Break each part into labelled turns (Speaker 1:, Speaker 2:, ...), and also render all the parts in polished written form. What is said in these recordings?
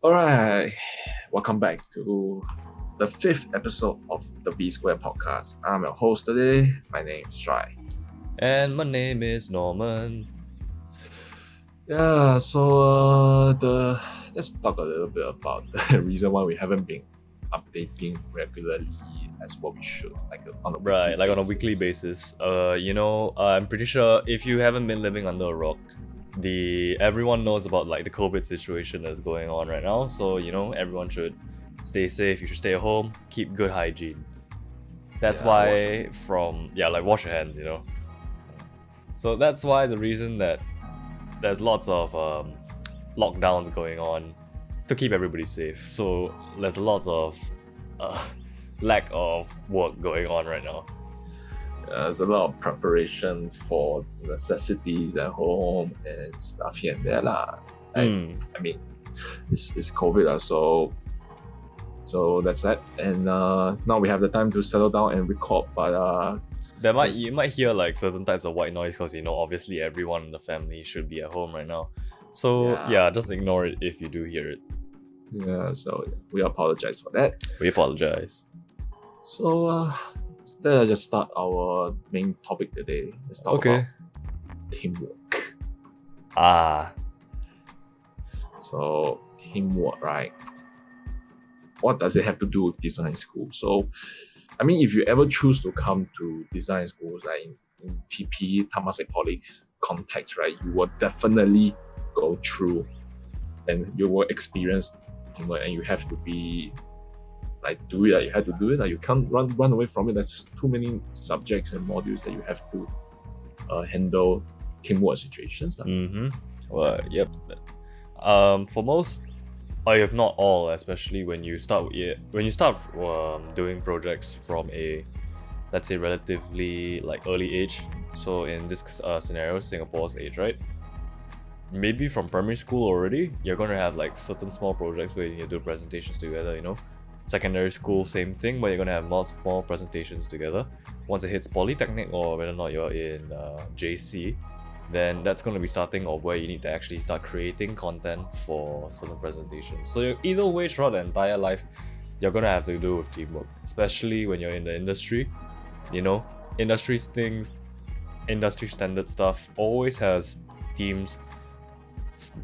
Speaker 1: Alright, welcome back to the fifth episode of the B Square podcast. I'm your host today. My name is Try.
Speaker 2: And my name is Norman.
Speaker 1: Yeah, so let's talk a little bit about the reason why we haven't been updating regularly as what we should, like on a weekly
Speaker 2: Right, like on a
Speaker 1: basis.
Speaker 2: weekly basis. I'm pretty sure if you haven't been living under a rock, everyone knows about like the COVID situation that's going on right now. So everyone should stay safe. You should stay at home. Keep good hygiene. That's
Speaker 1: Yeah, wash
Speaker 2: why like wash your hands. So that's why the reason that there's lots of lockdowns going on to keep everybody safe. So there's lots of uh, lack of work going on right now.
Speaker 1: There's a lot of preparation for necessities at home and stuff here and there lah.
Speaker 2: Mm.
Speaker 1: I mean, it's COVID lah, so that's that. And now we have the time to settle down and record. But
Speaker 2: You might hear like certain types of white noise because obviously everyone in the family should be at home right now. So
Speaker 1: Yeah.
Speaker 2: just ignore it if you do hear it.
Speaker 1: yeah, so we apologize for that.
Speaker 2: We apologize.
Speaker 1: So let's just start our main topic today. Let's talk about teamwork.
Speaker 2: Ah,
Speaker 1: So teamwork, right? What does it have to do with design school? So, I mean, if you ever choose to come to design schools, like in TP, Temasek Poly's context, right, you will definitely go through and you will experience teamwork, and you have to be like do it. Like, you have to do it. Like, you can't run away from it. There's too many subjects and modules that you have to handle teamwork situations.
Speaker 2: mm-hmm. Well, yep. For most, or if not all, especially when you start doing projects from a, let's say, relatively like early age. So in this scenario, Singapore's age, right? Maybe from primary school already, you're gonna have like certain small projects where you need to do presentations together. Secondary school, same thing, but you're gonna have lots more presentations together. Once it hits polytechnic or whether or not you're in JC, then that's going to be starting of where you need to actually start creating content for certain presentations. So either way, throughout the entire life, you're going to have to do with teamwork, especially when you're in the industry. Industry things, industry standard stuff always has teams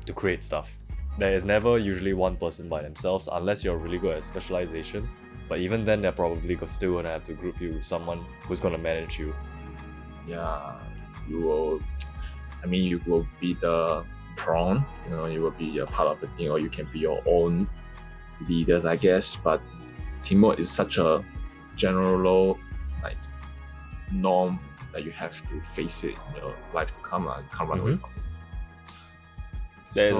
Speaker 2: to create stuff. There is never usually one person by themselves unless you're really good at specialization. But even then, they're probably still going to have to group you with someone who's going to manage you.
Speaker 1: Yeah, you will. I mean, you will be the prawn. You will be a part of the team, or you can be your own leaders, I guess. But teamwork is such a general like norm that you have to face it in your life to come. You can't run away from it.
Speaker 2: There's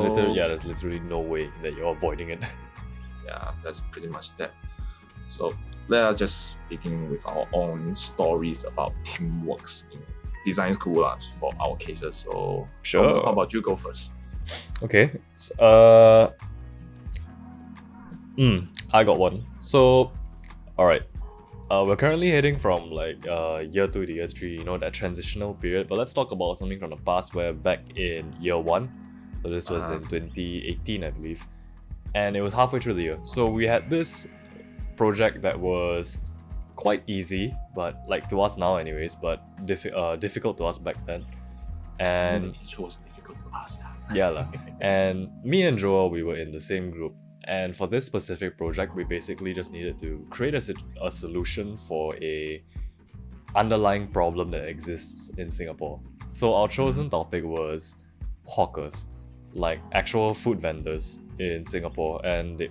Speaker 2: literally no way that you're avoiding it.
Speaker 1: Yeah, that's pretty much that. So let us just begin with our own stories about teamwork in design school for our cases. So
Speaker 2: Sure.
Speaker 1: how about you go first?
Speaker 2: Okay. I got one. So, all right. We're currently heading from like year 2 to year 3, that transitional period. But let's talk about something from the past where back in year 1, so this was in 2018, I believe, and it was halfway through the year. So we had this project that was quite easy, but like to us now anyways, but difficult to us back then. And
Speaker 1: the teacher was difficult to ask.
Speaker 2: yeah lah. And me and Joel, we were in the same group. And for this specific project, we basically just needed to create a solution for a underlying problem that exists in Singapore. So our chosen topic was hawkers, like actual food vendors in Singapore, and they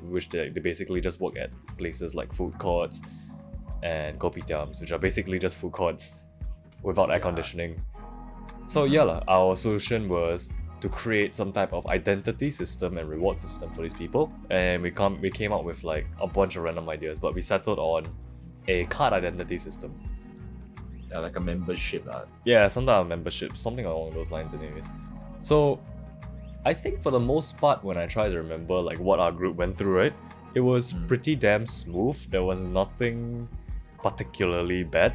Speaker 2: basically just work at places like food courts and kopitiams, which are basically just food courts without air conditioning. So yeah lah, our solution was to create some type of identity system and reward system for these people, and we came up with like a bunch of random ideas, but we settled on a card identity system.
Speaker 1: Yeah, like a membership.
Speaker 2: Yeah, some type of membership, something along those lines anyways. So I think for the most part, when I try to remember like what our group went through, right, it was pretty damn smooth. There was nothing particularly bad,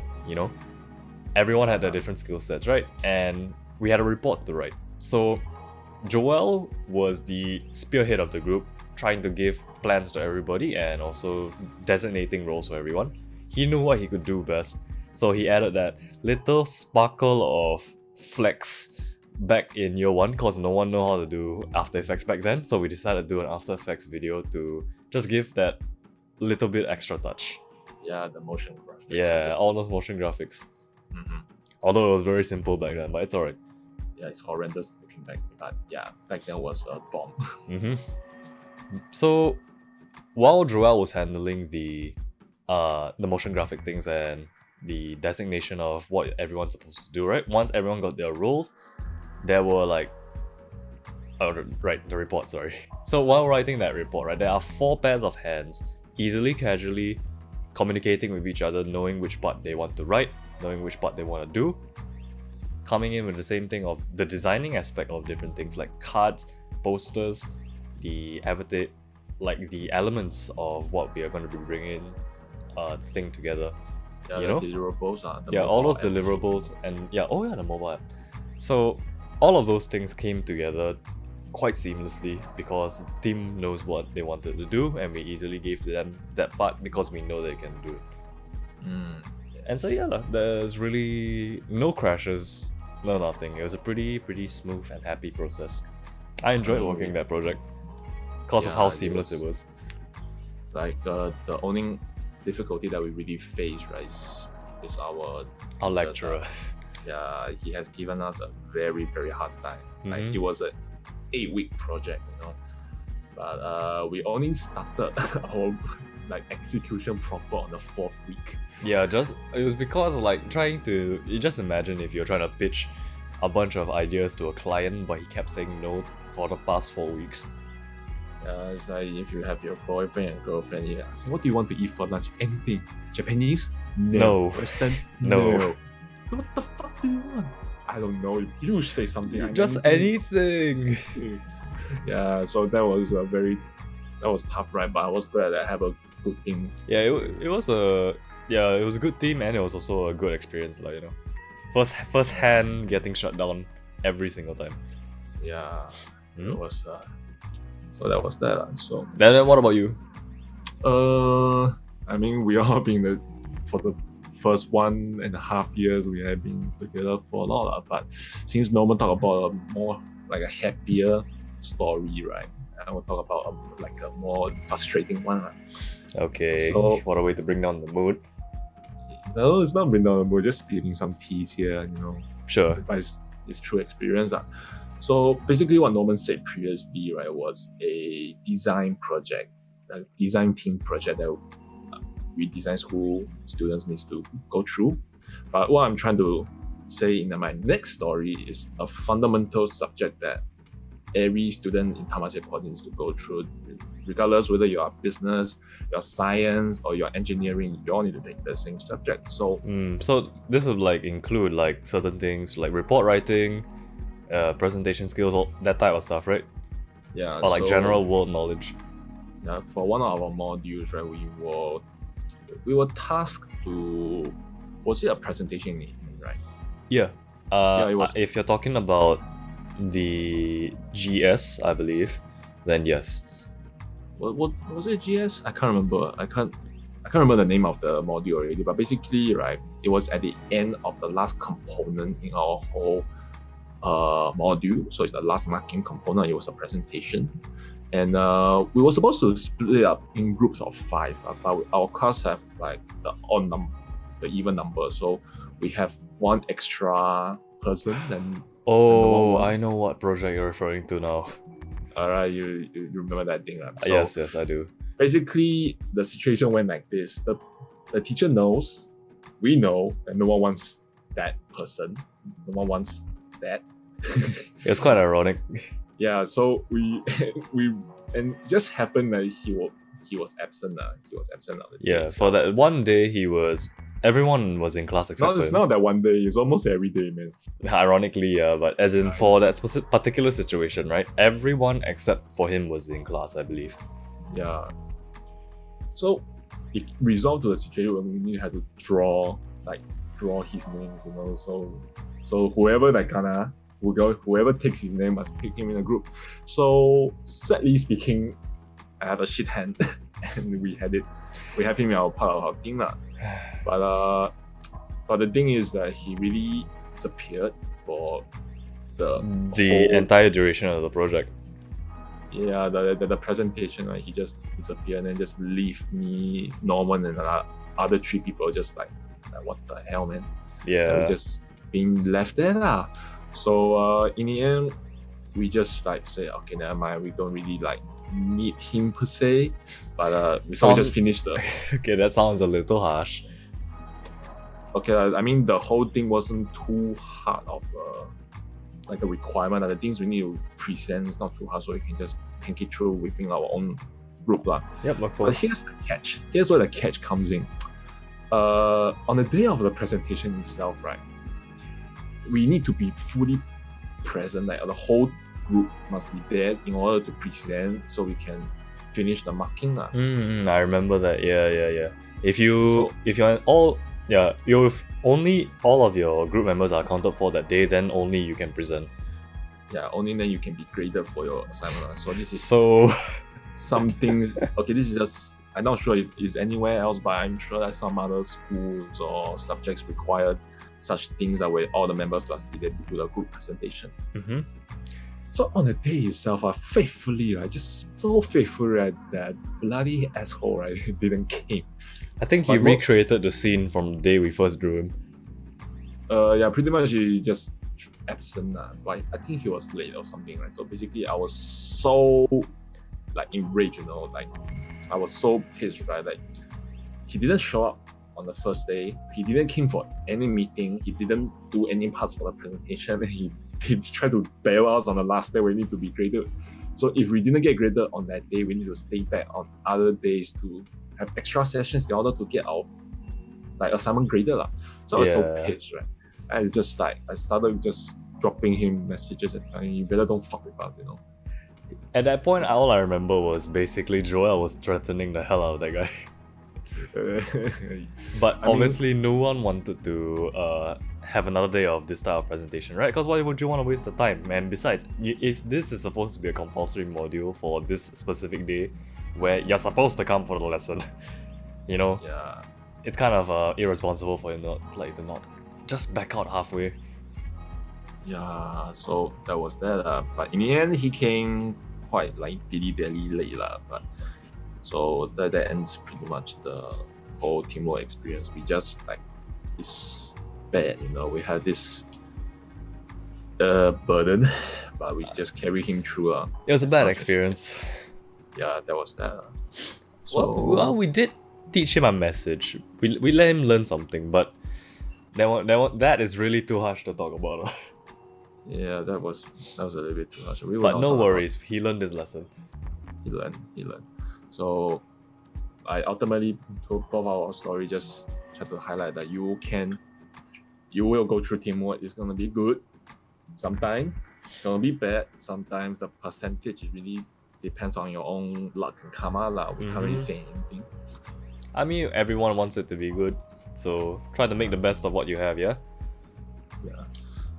Speaker 2: everyone had their different skill sets, right? And we had a report to write. So Joel was the spearhead of the group, trying to give plans to everybody and also designating roles for everyone. He knew what he could do best, so he added that little sparkle of flex back in year one because no one knew how to do After Effects back then. So we decided to do an After Effects video to just give that little bit extra touch.
Speaker 1: Yeah, the motion graphics.
Speaker 2: Yeah, all those motion graphics.
Speaker 1: Mhm.
Speaker 2: Although it was very simple back then, but it's alright.
Speaker 1: Yeah, it's horrendous looking back, but yeah, back then was a bomb.
Speaker 2: Mm-hmm. So while Joel was handling the motion graphic things and the designation of what everyone's supposed to do, right? Once everyone got their roles, there were like the report, sorry. So while writing that report, right, there are 4 pairs of hands easily, casually communicating with each other, knowing which part they want to write, knowing which part they want to do, coming in with the same thing of the designing aspect of different things like cards, posters, the avatar, like the elements of what we are going to be bringing thing together.
Speaker 1: Yeah,
Speaker 2: You
Speaker 1: the
Speaker 2: know?
Speaker 1: deliverables.
Speaker 2: All those deliverables and the mobile app. So all of those things came together quite seamlessly because the team knows what they wanted to do and we easily gave them that part because we know they can do it. And so there's really no crashes, no nothing. It was a pretty smooth and happy process. I enjoyed working that project because of
Speaker 1: Yeah,
Speaker 2: how
Speaker 1: it
Speaker 2: seamless it
Speaker 1: was.
Speaker 2: was.
Speaker 1: Like the only difficulty that we really face, right, is our
Speaker 2: Our
Speaker 1: teacher,
Speaker 2: lecturer.
Speaker 1: Yeah, he has given us a very, very hard time. Like
Speaker 2: Mhm.
Speaker 1: it was an 8-week project, but we only started our like execution proper on the 4th week.
Speaker 2: Yeah, it was because like you just imagine if you're trying to pitch a bunch of ideas to a client, but he kept saying no for the past 4 weeks.
Speaker 1: It's like if you have your boyfriend and girlfriend, you ask, what do you want to eat for lunch? Anything. Japanese?
Speaker 2: No.
Speaker 1: Western?
Speaker 2: No.
Speaker 1: What the fuck do you want? I don't know. You say something.
Speaker 2: Just anything.
Speaker 1: Yeah, so that was tough, right? But I was glad that I have a good team.
Speaker 2: Yeah, it was a good team and it was also a good experience, like first hand getting shut down every single time.
Speaker 1: Yeah,
Speaker 2: Hmm?
Speaker 1: it was. So that was that. So
Speaker 2: Then what about you?
Speaker 1: I mean, we all been for the first 1.5 years we have been together for a lot, but since Norman talk about a more like a happier story, right? I will talk about like a more frustrating one.
Speaker 2: Okay,
Speaker 1: So-
Speaker 2: what a way to bring down the mood.
Speaker 1: No, it's not been done. We're just spilling some teas here,
Speaker 2: Sure.
Speaker 1: but it's true experience. So basically what Norman said previously, right, was a design project, a design team project that we design school students needs to go through. But what I'm trying to say in my next story is a fundamental subject that every student in Temasek Poly needs to go through, regardless whether you are business, your science, or your engineering. You all need to take the same subject. So
Speaker 2: So this would like include like certain things like report writing, presentation skills, all that type of stuff, right?
Speaker 1: yeah,
Speaker 2: Or like
Speaker 1: so,
Speaker 2: general world knowledge.
Speaker 1: Yeah, for one of our modules, right, we were tasked to, was it a presentation, right?
Speaker 2: Yeah.
Speaker 1: Yeah, it was-
Speaker 2: If you're talking about the GS, I believe, then yes.
Speaker 1: What was it? GS? I can't remember. I can't remember the name of the module already. But basically, right, it was at the end of the last component in our whole module. So it's the last marking component. It was a presentation, and we were supposed to split it up in groups of 5. But our class have like the odd number, the even number. So we have one extra person and.
Speaker 2: Oh,
Speaker 1: one
Speaker 2: I
Speaker 1: was-
Speaker 2: know what project you're referring to now.
Speaker 1: Alright, you remember that thing, right? So
Speaker 2: Yes, I do.
Speaker 1: basically, the situation went like this: the teacher knows, we know that no one wants that person, no one wants that.
Speaker 2: It's quite ironic.
Speaker 1: Yeah, so we and it just happened that he was absent. He was absent on the day.
Speaker 2: Yeah, for that one day everyone was in class except for
Speaker 1: It's
Speaker 2: him.
Speaker 1: not that one day. It's almost every day, man.
Speaker 2: Ironically, yeah, but as in for that particular situation, right? Everyone except for him was in class, I believe.
Speaker 1: Yeah. So it resolved to a situation where we had to draw his name, So whoever whoever takes his name must pick him in a group. So sadly speaking, I have a shit hand, and we have him in our part of our team lah. But the thing is that he really disappeared for the whole,
Speaker 2: entire duration of the project.
Speaker 1: Yeah, the presentation, right? He just disappeared and then just leave me, Norman, and other 3 people just like what the hell, man?
Speaker 2: Yeah,
Speaker 1: just being left there lah. So in the end, we just like say, okay, never mind. We don't really like need him per se, but so we just finished the.
Speaker 2: Okay, that sounds a little harsh.
Speaker 1: Okay, I mean the whole thing wasn't too hard of like a requirement. The things we need to present is not too hard, so we can just think it through within our own group lah.
Speaker 2: Yep, of course.
Speaker 1: But here's the catch. Here's where the catch comes in. On the day of the presentation itself, right, we need to be fully present. Like the whole group must be there in order to present, so we can finish the marking lah.
Speaker 2: I remember that. Yeah. If you're all if only all of your group members are accounted for that day, then only you can present.
Speaker 1: Yeah, only then you can be graded for your assignment. So this is some things. Okay, this is just, I'm not sure if it's anywhere else, but I'm sure that some other schools or subjects required such things that where all the members must be there to do the group presentation.
Speaker 2: Mm-hmm.
Speaker 1: So on the day itself, faithfully, right, just so faithful, right, that bloody asshole, right, didn't came.
Speaker 2: I think he recreated the scene from the day we first drew him.
Speaker 1: Yeah, pretty much he just absent. But I think he was late or something, right? So basically, I was so like enraged, you know, like I was so pissed, right? Like he didn't show up on the first day. He didn't came for any meeting. He didn't do any parts for the presentation. He tried to bail us on the last day. We need to be graded. So if we didn't get graded on that day, we need to stay back on other days to have extra sessions in order to get our like assignment graded lah. So I was so pissed, right? And it's just like I started just dropping him messages and telling him, you better don't fuck with us, you know.
Speaker 2: At that point, all I remember was basically Joel was threatening the hell out of that guy. But obviously, no one wanted to have another day of this type of presentation, right? Because why would you want to waste the time? And besides, if this is supposed to be a compulsory module for this specific day, where you're supposed to come for the lesson, you know, it's kind of irresponsible for you to not just back out halfway.
Speaker 1: Yeah, so that was that. But in the end, he came quite like dilly-dally late but so that ends pretty much the whole teamwork experience. We just like, it's bad, you know. We had this burden, but we just carry him through.
Speaker 2: It was a bad experience.
Speaker 1: Yeah, that was that.
Speaker 2: So well, we did teach him a message. We let him learn something, but that is really too harsh to talk about.
Speaker 1: Yeah, that was a little bit too harsh.
Speaker 2: But no worries, he learned his lesson.
Speaker 1: He learned. So I ultimately told our story, just try to highlight that you will go through teamwork. It's gonna be good. Sometimes it's gonna be bad. Sometimes the percentage really depends on your own luck and karma lah. We can't really say anything.
Speaker 2: I mean, everyone wants it to be good, so try to make the best of what you have, yeah?
Speaker 1: Yeah.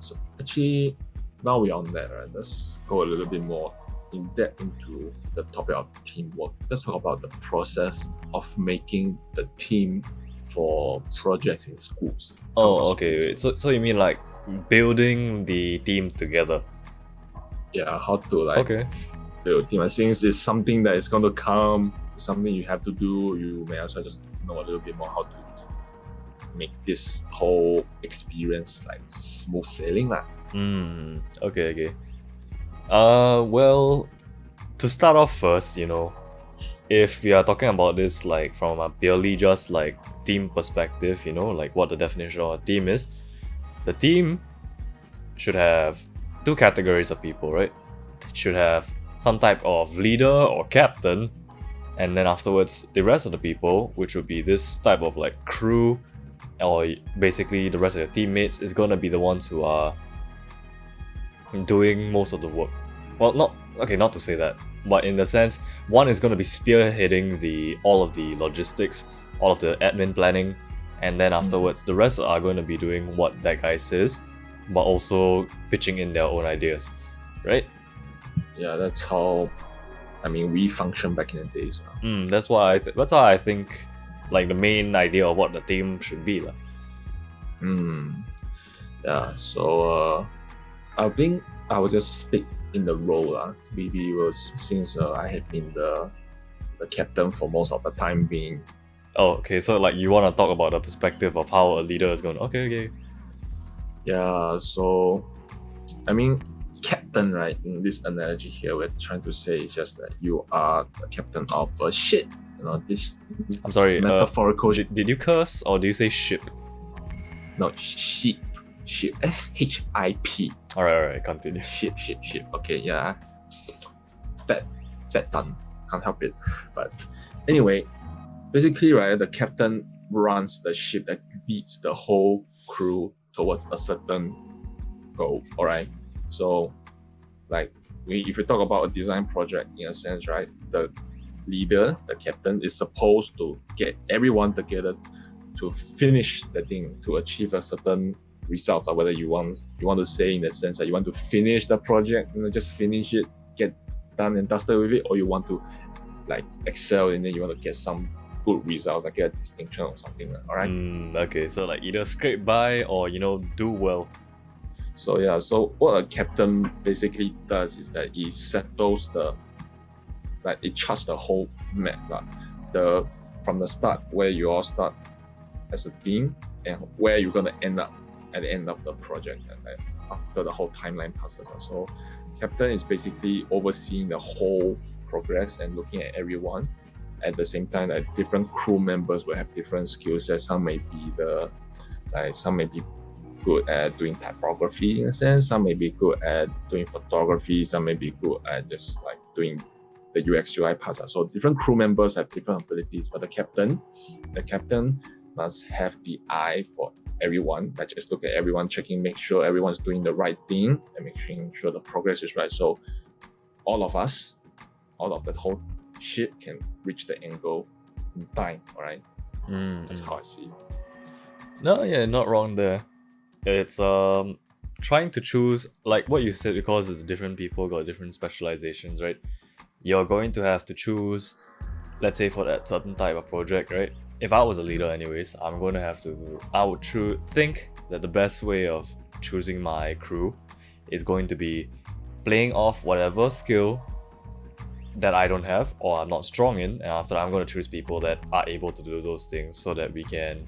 Speaker 1: So actually, now we're on that, right? Let's go a little bit more in depth into the topic of teamwork. Let's talk about the process of making the team for projects in schools.
Speaker 2: Oh, okay. So you mean like building the team together?
Speaker 1: Yeah, how to like build a team. Since it's something that is going to come, something you have to do, you may as well just know a little bit more how to make this whole experience like smooth sailing lah.
Speaker 2: Okay. Well, to start off first, you know, if we are talking about this like from a purely just like team perspective, you know, like what the definition of a team is, the team should have 2 categories of people, right? It should have some type of leader or captain, and then afterwards the rest of the people, which would be this type of like crew, or basically the rest of your teammates, is gonna be the ones who are doing most of the work. Well, not to say that, but in the sense, one is going to be spearheading all of the logistics, all of the admin planning, and then afterwards the rest are going to be doing what that guy says, but also pitching in their own ideas, right?
Speaker 1: Yeah, that's how I mean, we function back in the days.
Speaker 2: That's why that's how I think like the main idea of what the team should be.
Speaker 1: Yeah, so I think I will just speak in the role. Maybe it was since I had been the captain for most of the time being.
Speaker 2: Oh, okay. So like you want to talk about the perspective of how a leader is going. Okay.
Speaker 1: Yeah, so I mean, captain, right? In this analogy here, we're trying to say is just that you are the captain of a ship. This.
Speaker 2: I'm sorry.
Speaker 1: Metaphorical.
Speaker 2: Did you curse or do you say ship?
Speaker 1: No, ship. SHIP.
Speaker 2: All right. Continue.
Speaker 1: Ship. Okay, yeah. Fat done. Can't help it. But anyway, basically, right, the captain runs the ship that leads the whole crew towards a certain goal. All right. So, like, if you talk about a design project, in a sense, right, the leader, the captain, is supposed to get everyone together to finish the thing, to achieve a certain results, or whether you want to say in the sense that you want to finish the project, just finish it, get done and dusted with it, or you want to like excel and then you want to get some good results, like get a distinction or something. All right.
Speaker 2: Okay, so like either scrape by or do well.
Speaker 1: So yeah, so what a captain basically does is that he settles it charts the whole map, from the start where you all start as a team and where you're gonna end up at the end of the project and after the whole timeline passes. So captain is basically overseeing the whole progress and looking at everyone. At the same time, different crew members will have different skill sets. Some may be good at doing typography in a sense. Some may be good at doing photography. Some may be good at just like doing the UX UI parts. So different crew members have different abilities, but the captain must have the eye for everyone. Like just look at everyone, make sure everyone's doing the right thing and making sure the progress is right. So all of the whole ship can reach the end goal in time. All right. That's how I see it.
Speaker 2: No, yeah, not wrong there. It's trying to choose, like what you said, because the different people got different specializations, right? You're going to have to choose, let's say for that certain type of project, right? If I was a leader anyways, I would think that the best way of choosing my crew is going to be playing off whatever skill that I don't have or I'm not strong in, and after I'm going to choose people that are able to do those things so that we can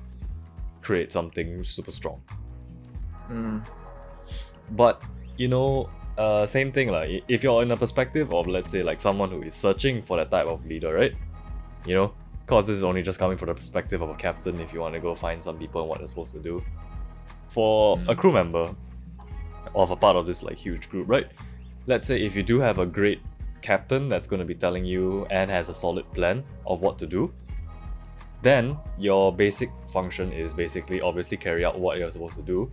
Speaker 2: create something super strong. But same thing, like if you're in a perspective of, let's say, like someone who is searching for that type of leader, right? Because this is only just coming from the perspective of a captain. If you want to go find some people and what they're supposed to do, for a crew member of a part of this like huge group, right? Let's say if you do have a great captain that's going to be telling you and has a solid plan of what to do, then your basic function is basically obviously carry out what you're supposed to do.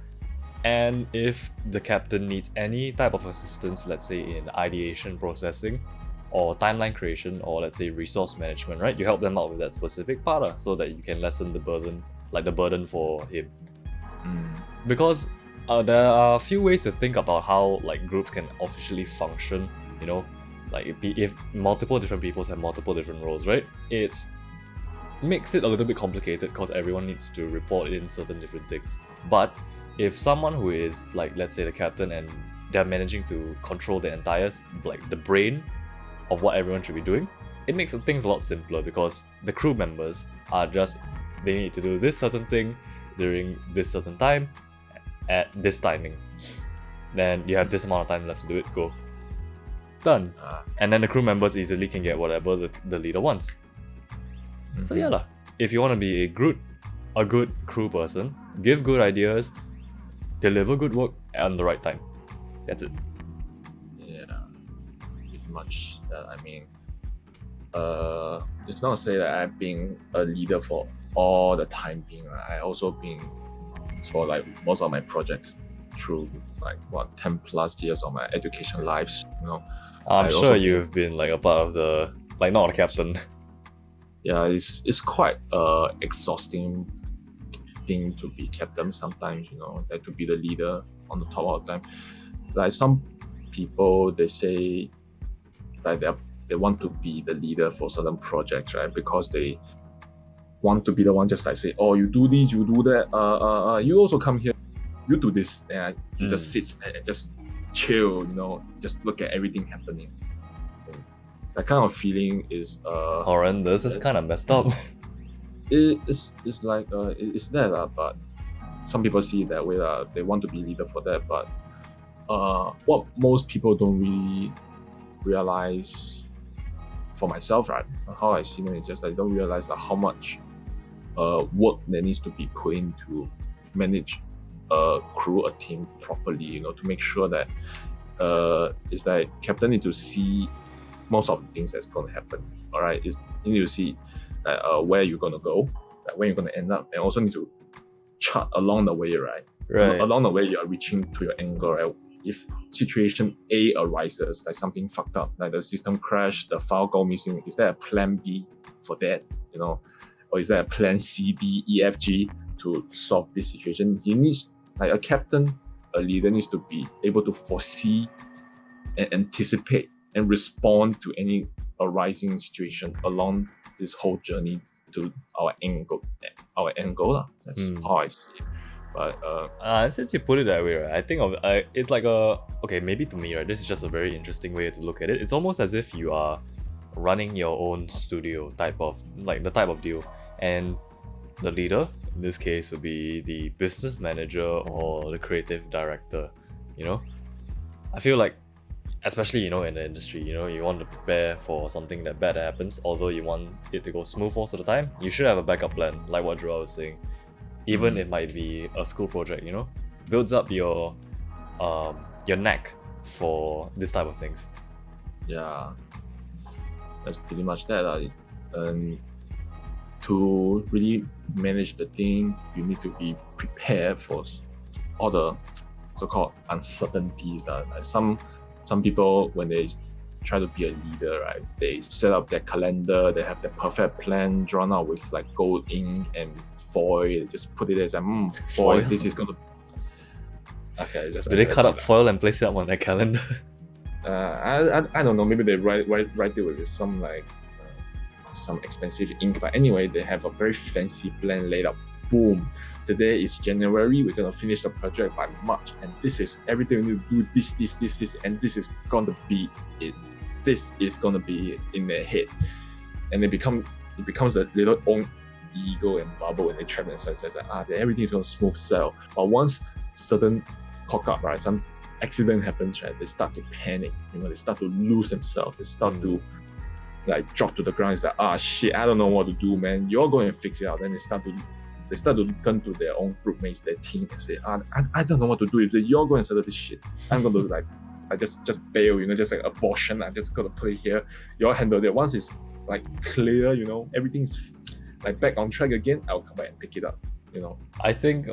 Speaker 2: And if the captain needs any type of assistance, let's say in ideation processing or timeline creation, or let's say resource management, right? You help them out with that specific part so that you can lessen the burden for him. Because there are a few ways to think about how like groups can officially function, like if multiple different people have multiple different roles, right? It makes it a little bit complicated because everyone needs to report in certain different things. But if someone who is like, let's say the captain, and they're managing to control the entire, like the brain of what everyone should be doing, it makes things a lot simpler because the crew members are they need to do this certain thing during this certain time at this timing. Then you have this amount of time left to do it, go. Done. And then the crew members easily can get whatever the leader wants. So yeah, if you want to be a good crew person, give good ideas, deliver good work on the right time. That's it.
Speaker 1: Yeah, pretty much. I mean, it's not to say that I've been a leader for all the time being. Right? I also been for like most of my projects through 10 plus years of my education lives.
Speaker 2: I'm sure you've been like a part of the not a captain.
Speaker 1: Yeah, it's quite exhausting thing to be captain sometimes, like to be the leader on the top all the time. Like some people, they say that they're they want to be the leader for certain projects, right? Because they want to be the one just like say, oh, you do this, you do that, you also come here, you do this, and he just sits there and just chill, just look at everything happening. And that kind of feeling is
Speaker 2: horrendous. It's kind of messed up.
Speaker 1: It's like it's there, but some people see it that way. They want to be leader for that, but what most people don't really realize, for myself, right? How I see it is just I don't realize how much work that needs to be put in to manage a crew, a team properly, to make sure that it's like captain need to see most of the things that's going to happen. All right, you need to see where you're going to go, where you're going to end up, and also need to chart along the way, right? Along the way, you are reaching to your end goal, right? If situation A arises, like something fucked up, like the system crash, the file go missing, is there a plan B for that? Or is there a plan C, D, E, F, G to solve this situation? He needs, like a captain, a leader needs to be able to foresee and anticipate and respond to any arising situation along this whole journey to our end goal. That's how I see it. But
Speaker 2: since you put it that way, right, I think it's like maybe to me, right, this is just a very interesting way to look at it. It's almost as if you are running your own studio type of deal, and the leader in this case would be the business manager or the creative director. I feel like, especially in the industry, you want to prepare for something that bad happens. Although you want it to go smooth most of the time, you should have a backup plan, like what Joel was saying. Even it might be a school project, builds up your knack for this type of things.
Speaker 1: Yeah, that's pretty much that. And to really manage the thing, you need to be prepared for all the so-called uncertainties. Like some people, when they try to be a leader, right, they set up their calendar, they have their perfect plan drawn out with like gold ink and foil. They just put it as foil. This is going to. Okay,
Speaker 2: do they cut up foil and place it up on their calendar?
Speaker 1: I don't know. Maybe they write it with some some expensive ink. But anyway, they have a very fancy plan laid out. Boom! Today is January. We're gonna finish the project by March, and this is everything we need to do. This, and this is gonna be it. This is gonna be in their head, and it becomes a little own ego and bubble, and they trap themselves and say, everything is gonna smooth sail. But once certain cock up, right, some accident happens, right, they start to panic. They start to lose themselves. They start to like drop to the ground. It's like, shit, I don't know what to do, man. You're going to fix it out. Then they start to turn to their own group mates, their team, and say, I don't know what to do. If you're going to settle this shit, I'm going to I just bail, just like abortion. I'm just going to put it here. You all handle it. Once it's like clear, everything's like back on track again, I'll come back and pick it up,
Speaker 2: I think,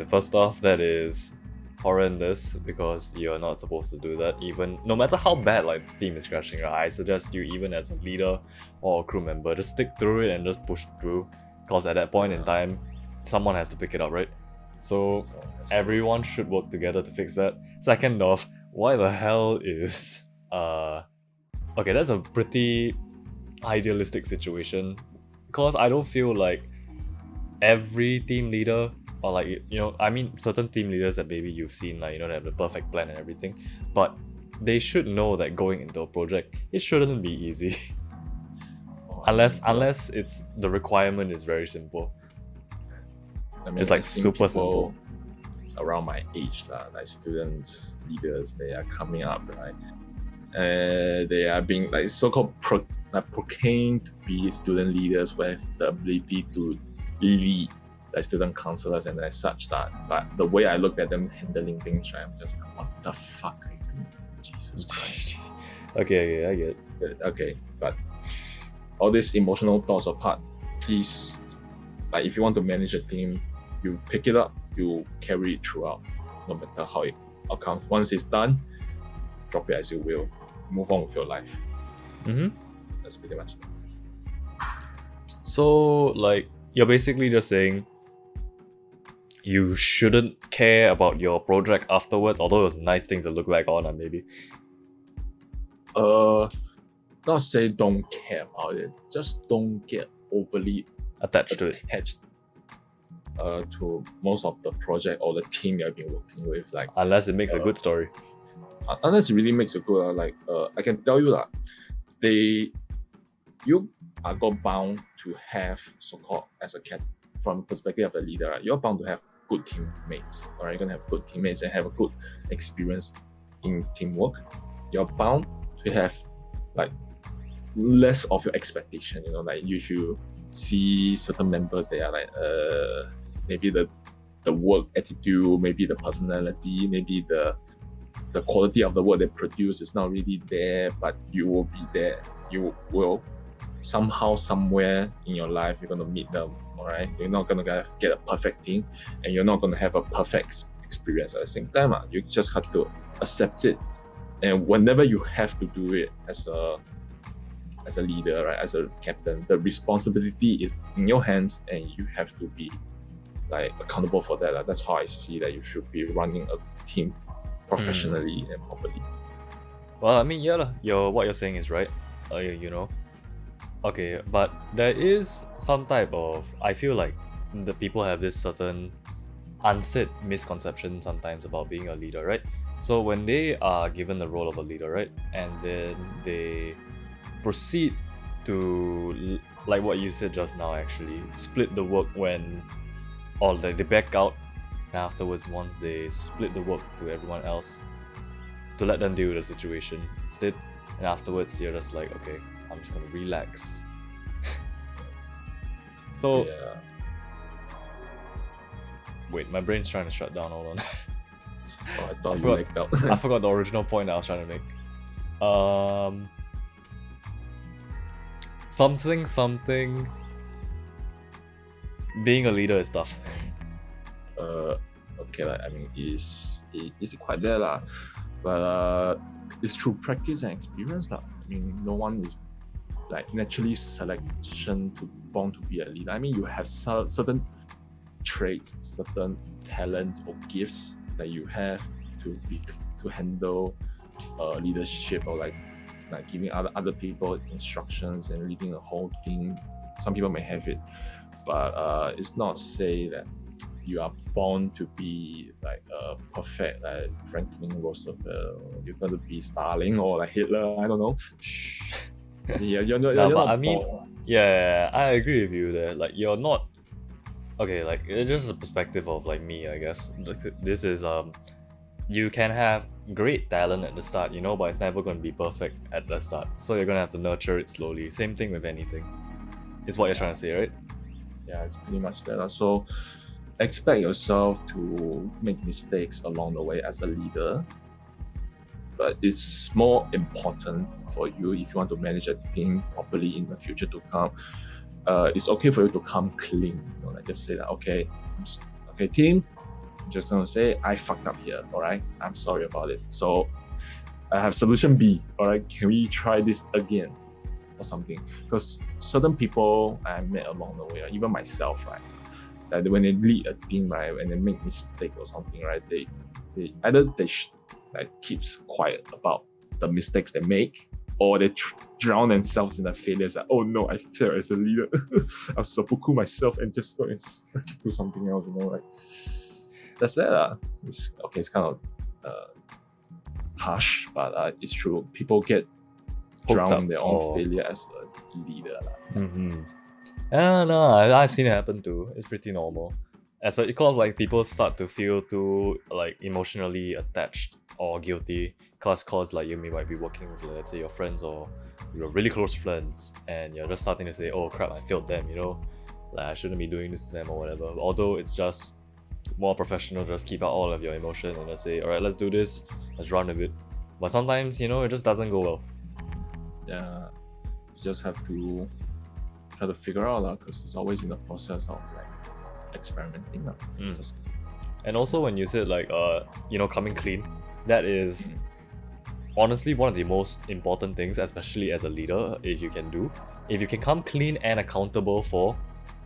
Speaker 2: first off, that is horrendous because you're not supposed to do that. Even no matter how bad like the team is crashing, right, I suggest you, even as a leader or a crew member, just stick through it and just push through, because at that point in time, someone has to pick it up, right? So everyone should work together to fix that. Second off, why the hell is that's a pretty idealistic situation, because I don't feel like every team leader, or like certain team leaders that maybe you've seen, like they have the perfect plan and everything, but they should know that going into a project, it shouldn't be easy. unless it's the requirement is very simple. It's like super simple.
Speaker 1: Around my age, like students, leaders, they are coming up, right? They are being like so-called proclaimed to be student leaders with the ability to lead like student counselors and as such that. But the way I look at them handling things, right, I'm just like, what the fuck are you doing? Jesus Christ.
Speaker 2: Okay, I get
Speaker 1: it. Okay, but all these emotional thoughts apart, please, like if you want to manage a team, you pick it up, you carry it throughout, no matter how it comes. Once it's done, drop it as you will. Move on with your life. That's pretty much it.
Speaker 2: So, like, you're basically just saying you shouldn't care about your project afterwards, although it was a nice thing to look back on, maybe.
Speaker 1: not say don't care about it, just don't get overly
Speaker 2: Attached to it.
Speaker 1: attached to most of the project or the team you've been working with. Like
Speaker 2: Unless it makes a good story.
Speaker 1: unless it really makes a good I can tell you that you are bound to have so-called as a cat from the perspective of a leader, right? You're bound to have good teammates. All right, you're gonna have good teammates and have a good experience in teamwork. You're bound to have like less of your expectation. You know, like if you see certain members, they are like maybe the work attitude, maybe the personality, maybe the quality of the work they produce is not really there, but you will be there. You will somehow, somewhere in your life, you're gonna meet them. All right, you're not gonna get a perfect thing, and you're not gonna have a perfect experience at the same time. You just have to accept it, and whenever you have to do it as a leader, right, as a captain, the responsibility is in your hands, and you have to be like accountable for that. That's how I see that you should be running a team professionally and properly.
Speaker 2: Well, I mean, yeah, what you're saying is right. You know. Okay, but there is some type of, I feel like the people have this certain unsaid misconception sometimes about being a leader, right? So when they are given the role of a leader, right, and then they proceed to, like what you said just now, actually split the work or they back out, and afterwards once they split the work to everyone else to let them deal with the situation instead, and afterwards you're just like, okay, I'm just gonna relax. So
Speaker 1: Yeah.
Speaker 2: wait, my brain's trying to shut down. Hold on.
Speaker 1: Oh, I thought you
Speaker 2: forgot-
Speaker 1: lagged out.
Speaker 2: I forgot the original point that I was trying to make. Something. Being a leader is tough.
Speaker 1: Okay, like I mean, it's quite there lah, but it's through practice and experience lah. I mean, no one is like naturally selection to born to be a leader. I mean, you have certain traits, certain talents or gifts that you have to handle leadership, or like giving other people instructions and leading a whole team. Some people may have it, but it's not say that you are born to be like perfect, like Franklin Roosevelt. You're going to be Stalin or like Hitler. I don't know. Yeah, you're
Speaker 2: No,
Speaker 1: not
Speaker 2: but I mean,
Speaker 1: born.
Speaker 2: yeah, I agree with you there. Like, you're not okay. Like, it's just a perspective of like me, I guess. This is you can have great talent at the start, you know, but it's never going to be perfect at the start. So you're going to have to nurture it slowly. Same thing with anything. Is what you're trying to say, right?
Speaker 1: Yeah, it's pretty much that. So expect yourself to make mistakes along the way as a leader, but it's more important for you if you want to manage a team properly in the future to come. It's okay for you to come clean. You know, like just say that, okay, team, I'm just gonna say I fucked up here. All right, I'm sorry about it. So I have solution B. All right, can we try this again or something? Because certain people I met along the way, even myself, right, that when they lead a team, right, when they make mistake or something, right, they either keeps quiet about the mistakes they make, or they drown themselves in the failures. Like, oh no, I failed as a leader. I'll seppuku myself and just go and do something else. You know, like that's that. It's okay. It's kind of harsh, but it's true. People get drowned in their own failure as a leader.
Speaker 2: Mm-hmm. Yeah, no, I've seen it happen too. It's pretty normal. Especially because like people start to feel too like emotionally attached or guilty cause like you might be working with, let's say, your friends or your really close friends, and you're just starting to say, oh crap, I failed them, you know, like I shouldn't be doing this to them or whatever. Although it's just more professional, just keep out all of your emotion and just say, all right, let's do this, let's run with it. But sometimes, you know, it just doesn't go well.
Speaker 1: Yeah, you just have to try to figure out because it's always in the process of like experimenting. Just...
Speaker 2: And also when you said like you know, coming clean, that is honestly one of the most important things, especially as a leader, if you can come clean and accountable for,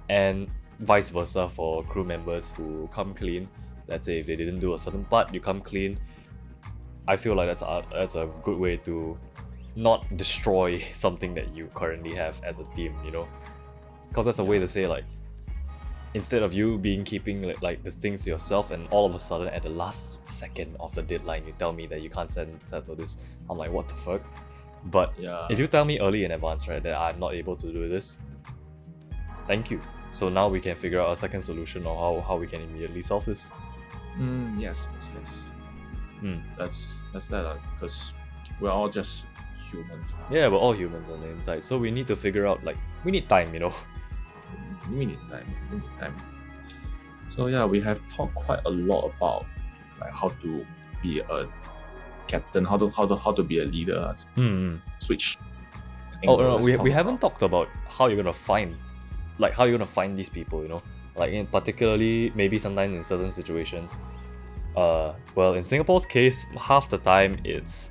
Speaker 2: and vice versa for crew members who come clean. Let's say if they didn't do a certain part, you come clean. I feel like that's a good way to not destroy something that you currently have as a team, you know? Because that's a way to say, like, instead of you keeping like the things to yourself, and all of a sudden at the last second of the deadline you tell me that you can't settle this, I'm like, what the fuck? But
Speaker 1: Yeah.
Speaker 2: if you tell me early in advance, right, that I'm not able to do this, thank you. So now we can figure out a second solution, or how we can immediately solve this.
Speaker 1: Yes. That's that, because we're all just humans.
Speaker 2: Yeah, we're all humans on the inside, so we need to figure out, like, we need time, you know.
Speaker 1: We need time. So yeah, we have talked quite a lot about like how to be a captain, how to be a leader. Switch.
Speaker 2: Oh no, we haven't talked about how you're gonna find, like, how you're gonna find these people, you know, like, in particularly maybe sometimes in certain situations. Well, in Singapore's case, half the time it's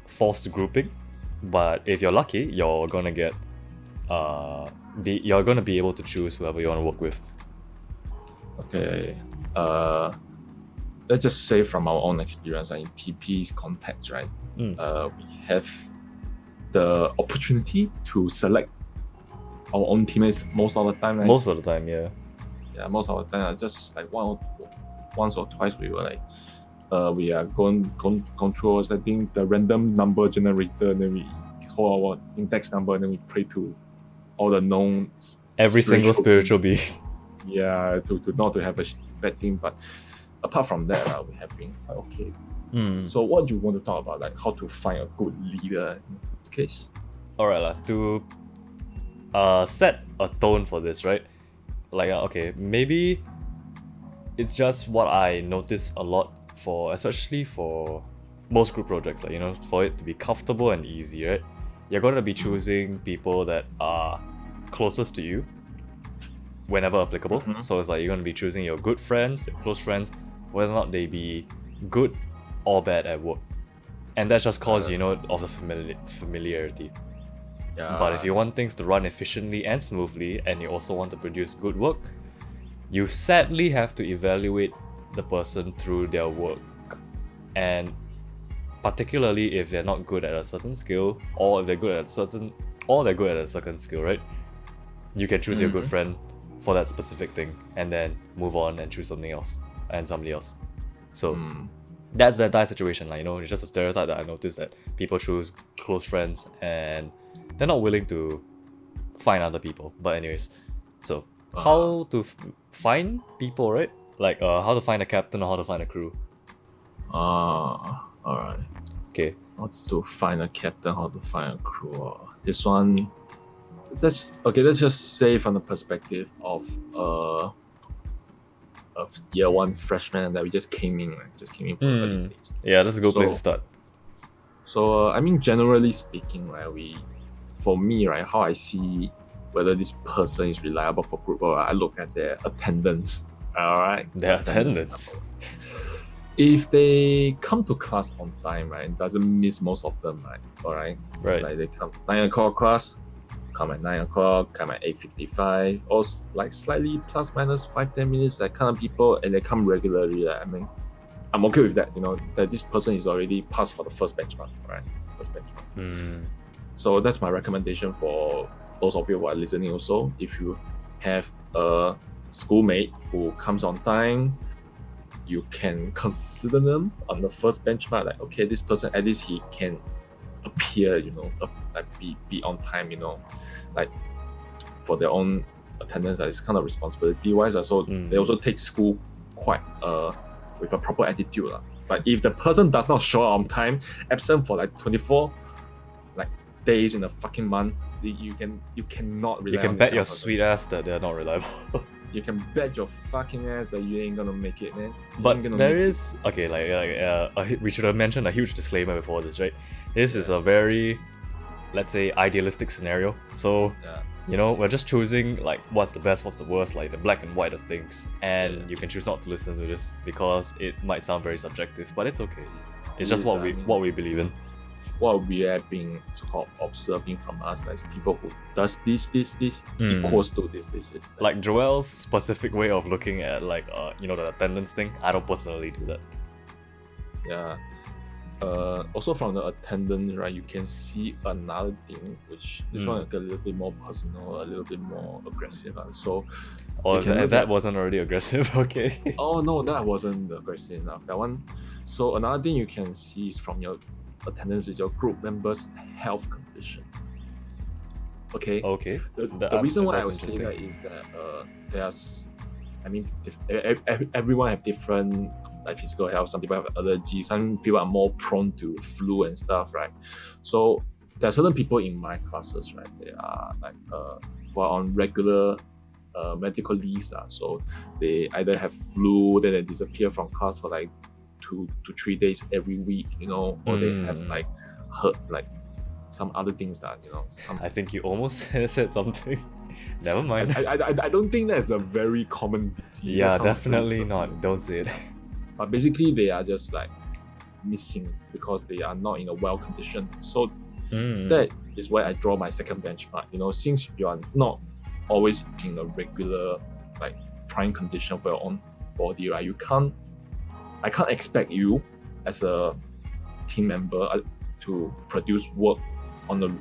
Speaker 2: forced grouping, but if you're lucky, you're gonna get you're gonna be able to choose whoever you want to work with.
Speaker 1: Okay. Let's just say from our own experience in TP's context, right? We have the opportunity to select our own teammates most of the time. Right?
Speaker 2: Most of the time, yeah.
Speaker 1: Yeah, most of the time, just like once or twice we were like, we are going through setting the random number generator, and then we call our index number, and then we pray to all the known
Speaker 2: every single spiritual being.
Speaker 1: Yeah, to not to have a bad thing, but apart from that, we have been quite okay. So what do you want to talk about, like how to find a good leader in this case?
Speaker 2: Alright, to set a tone for this, right? Like, okay, maybe it's just what I notice a lot especially for most group projects, like, you know, for it to be comfortable and easy, right? You're going to be choosing people that are closest to you whenever applicable. So it's like you're going to be choosing your good friends, your close friends, whether or not they be good or bad at work. And that's just cause, you know, of the familiarity.
Speaker 1: Yeah.
Speaker 2: But if you want things to run efficiently and smoothly, and you also want to produce good work, you sadly have to evaluate the person through their work. And particularly if they're not good at a certain skill, or if they're good at a certain skill, right? You can choose your good friend for that specific thing, and then move on and choose something else and somebody else. So that's the entire situation, like, you know, it's just a stereotype that I noticed, that people choose close friends and they're not willing to find other people. But anyways, so how to find people, right? Like, how to find a captain or how to find a crew.
Speaker 1: Alright.
Speaker 2: Okay.
Speaker 1: How to find a captain, how to find a crew. This one, let's just say from the perspective of year one freshman that we just came in for early days.
Speaker 2: Yeah, that's a good place to start.
Speaker 1: So I mean, generally speaking, right, for me, right, how I see whether this person is reliable for group work, I look at their attendance. Alright.
Speaker 2: Their attendance.
Speaker 1: If they come to class on time, right, doesn't miss most of them, right? Alright.
Speaker 2: Right.
Speaker 1: Like they come 9 o'clock class, come at 9 o'clock, come at 8:55, or like slightly plus minus 5-10 minutes, that kind of people, and they come regularly. I mean, I'm okay with that, you know, that this person is already passed for the first benchmark, right? First benchmark. So that's my recommendation for those of you who are listening also. If you have a schoolmate who comes on time, you can consider them on the first benchmark, like, okay, this person, at least he can appear, you know, like be on time, you know, like for their own attendance, it's kind of responsibility wise. So they also take school quite with a proper attitude. But if the person does not show up on time, absent for like 24 like days in a fucking month, you cannot rely.
Speaker 2: You can bet your sweet ass that they're not reliable.
Speaker 1: You can bet your fucking ass that you ain't gonna make it, man.
Speaker 2: But there is we should have mentioned a huge disclaimer before this, right? This is a very, let's say, idealistic scenario. So you know, we're just choosing like what's the best, what's the worst, like the black and white of things. And you can choose not to listen to this because it might sound very subjective, but it's okay. It's just what we believe in.
Speaker 1: What we have been so-called observing from us, like people who does this equals to this.
Speaker 2: Like Joel's specific way of looking at, like, you know, the attendance thing. I don't personally do that.
Speaker 1: Yeah. Also from the attendance, right, you can see another thing, which this one is a little bit more personal, a little bit more aggressive. So
Speaker 2: Or
Speaker 1: you can look
Speaker 2: that
Speaker 1: at-
Speaker 2: wasn't already aggressive, okay.
Speaker 1: oh no, that wasn't aggressive enough. That one. So another thing you can see is from your attendance is your group members' health condition. Okay.
Speaker 2: Okay.
Speaker 1: The reason why I
Speaker 2: that's
Speaker 1: would say
Speaker 2: interesting.
Speaker 1: that is that there's, I mean, everyone have different like physical health. Some people have allergies. Some people are more prone to flu and stuff, right? So there are certain people in my classes, right? They are like who are on regular medical leaves. So they either have flu, then they disappear from class for like 2 to 3 days every week, you know, or they have like hurt like some other things that, you know.
Speaker 2: I think you almost said something. Never mind.
Speaker 1: I don't think that's a very common disease.
Speaker 2: Yeah,
Speaker 1: That sounds
Speaker 2: definitely
Speaker 1: very
Speaker 2: not. Don't say it.
Speaker 1: But basically, they are just like missing because they are not in a well condition. So that is where I draw my second benchmark. You know, since you are not always in a regular like prime condition for your own body, right? I can't expect you as a team member to produce work on the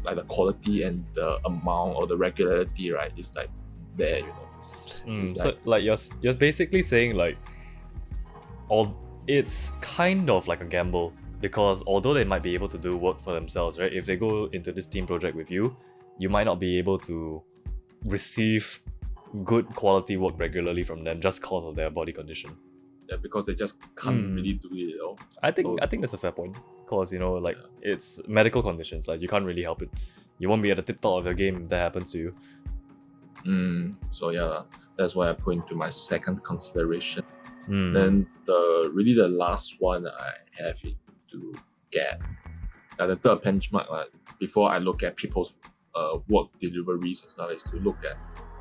Speaker 1: like the quality and the amount or the regularity, right? It's like there, you know. It's
Speaker 2: So like you're basically saying like it's kind of like a gamble, because although they might be able to do work for themselves, right? If they go into this team project with you, you might not be able to receive good quality work regularly from them just because of their body condition.
Speaker 1: Yeah, because they just can't really do it, you know.
Speaker 2: I think that's a fair point, because you know, like it's medical conditions, like you can't really help it. You won't be at the tip top of your game if that happens to you.
Speaker 1: So yeah, that's why I put into my second consideration.
Speaker 2: Mm.
Speaker 1: Then the last one I have it to get the third benchmark before I look at people's work deliveries and stuff is to look at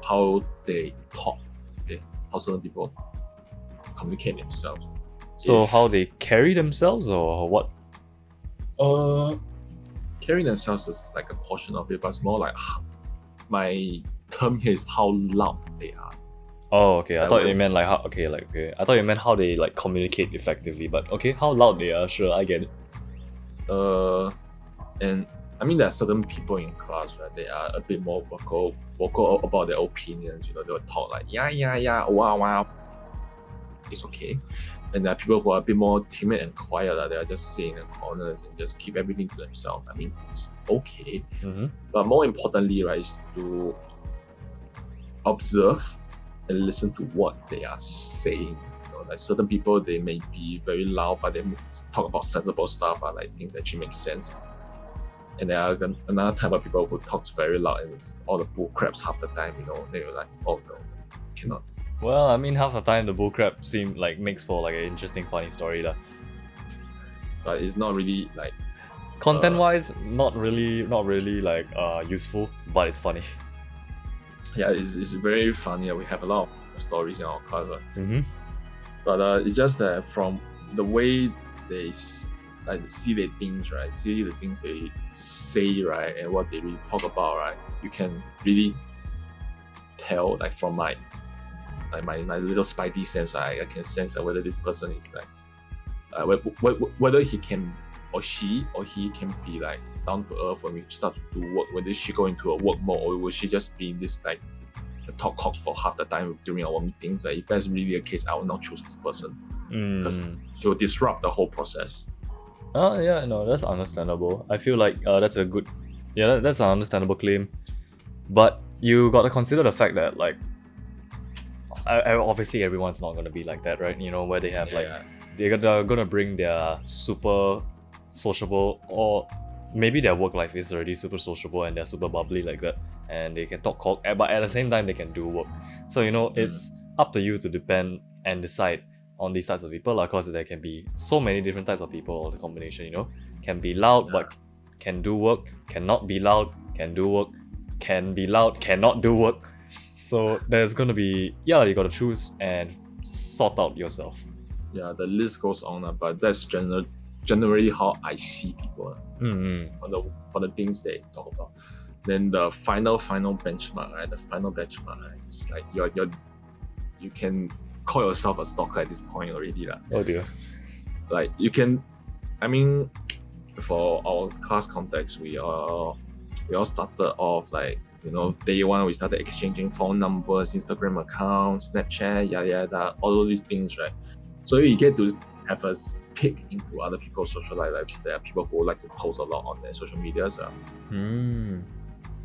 Speaker 1: how they talk. Okay, how certain people communicate themselves.
Speaker 2: So how they carry themselves or what?
Speaker 1: Carrying themselves is like a portion of it, but it's more like my term here is how loud they are.
Speaker 2: Oh, okay. I
Speaker 1: I
Speaker 2: thought
Speaker 1: will-
Speaker 2: you meant like how. Okay, like okay. I thought you meant how they like communicate effectively. But okay, how loud they are. Sure, I get it.
Speaker 1: And I mean there are certain people in class, right? They are a bit more vocal about their opinions. You know, they'll talk like yeah, wow. It's okay. And there are people who are a bit more timid and quiet. They are just sitting in corners and just keep everything to themselves. I mean, it's okay.
Speaker 2: Mm-hmm.
Speaker 1: But more importantly, right, is to observe and listen to what they are saying. You know, like certain people, they may be very loud, but they talk about sensible stuff, like things that actually make sense. And there are another type of people who talks very loud and it's all the bull craps half the time. You know, they're like, oh no, cannot.
Speaker 2: Well, I mean, half the time the bullcrap makes for like an interesting, funny story lah.
Speaker 1: But it's not really like
Speaker 2: Content-wise, not really like useful, but it's funny.
Speaker 1: yeah, it's very funny. We have a lot of stories in our class.
Speaker 2: Mm-hmm.
Speaker 1: But it's just that from the way they see the things, right? See the things they say, right? And what they really talk about, right? You can really tell, like from my little spidey sense, I can sense that whether this person is like whether he can or she can be like down to earth when we start to do work, whether she go into a work mode or will she just be in this like a talk cock for half the time during our meetings. If that's really the case, I will not choose this person because she will disrupt the whole process.
Speaker 2: Yeah, no, that's understandable. I feel like that's a good, that's an understandable claim. But you got to consider the fact that like, obviously everyone's not gonna be like that, right? You know, where they have they're gonna bring their super sociable, or maybe their work life is already super sociable and they're super bubbly like that, and they can talk cock, but at the same time they can do work. So you know, it's up to you to depend and decide on these types of people, because there can be so many different types of people, or the combination, you know, can be loud but can do work, cannot be loud, can do work, can be loud, cannot do work. So there's gonna be, you gotta choose and sort out yourself.
Speaker 1: Yeah, the list goes on, but that's generally how I see people for the things they talk about. Then the final benchmark, right? The final benchmark, right? It's like you can call yourself a stalker at this point already, lah.
Speaker 2: Oh dear.
Speaker 1: Like you can I mean, for our class context, we all started off like, day one we started exchanging phone numbers, Instagram accounts, Snapchat, yada yada, all of these things, right? So you get to have a peek into other people's social life. Like there are people who like to post a lot on their social media as well.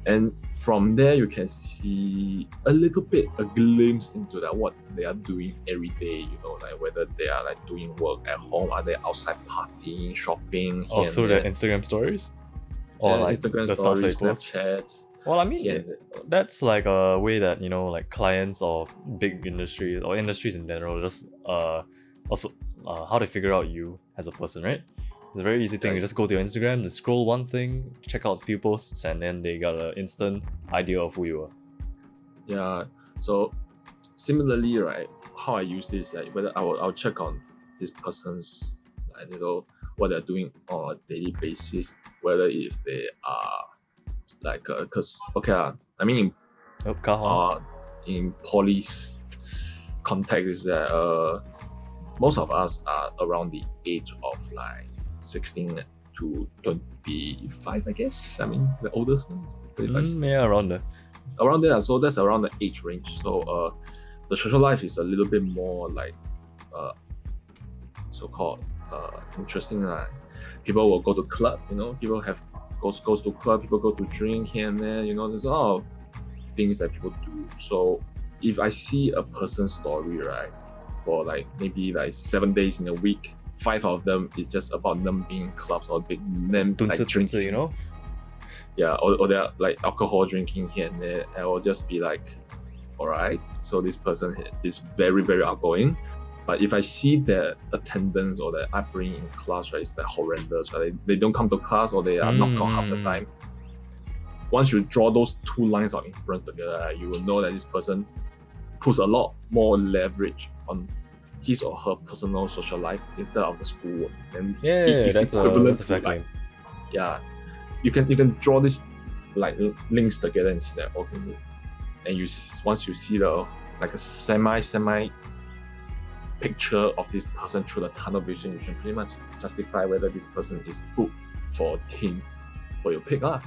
Speaker 1: And from there, you can see a little bit, a glimpse into that what they are doing every day. Like whether they are like doing work at home, are they outside partying, shopping?
Speaker 2: Or through their Instagram stories, or like
Speaker 1: Instagram
Speaker 2: the
Speaker 1: stories,
Speaker 2: stuff they post.
Speaker 1: Snapchat.
Speaker 2: Well, I mean, that's like a way that like clients or big industries or industries in general just also how to figure out you as a person, right? It's a very easy thing. You just go to your Instagram, just scroll one thing, check out a few posts, and then they got an instant idea of who you are.
Speaker 1: Yeah. So similarly, right? How I use this, like whether I'll check on this person's, what they're doing on a daily basis, whether if they are like, I mean, in police context is that most of us are around the age of like 16 to 25, I guess. I mean, the oldest ones, 35.
Speaker 2: Yeah, around there.
Speaker 1: Around there, so that's around the age range. So the social life is a little bit more like so-called interesting. People will go to club, people goes to club, people go to drink here and there, there's a lot of things that people do. So if I see a person's story, right, for like maybe like 7 days in a week, 5 of them is just about them being in clubs or them like drinking, yeah, or they're like alcohol drinking here and there, I will just be like, all right, so this person is very, very outgoing. But if I see their attendance or their upbringing in class, right, it's like horrendous, right? They don't come to class or they are knocked out half the time. Once you draw those two lines out in front together, you will know that this person puts a lot more leverage on his or her personal social life instead of the schoolwork. And
Speaker 2: that's a fact.
Speaker 1: Like, yeah, you can draw this like links together and see that, okay, and once you see the like a semi picture of this person through the tunnel vision, you can pretty much justify whether this person is good for a team for your pick. I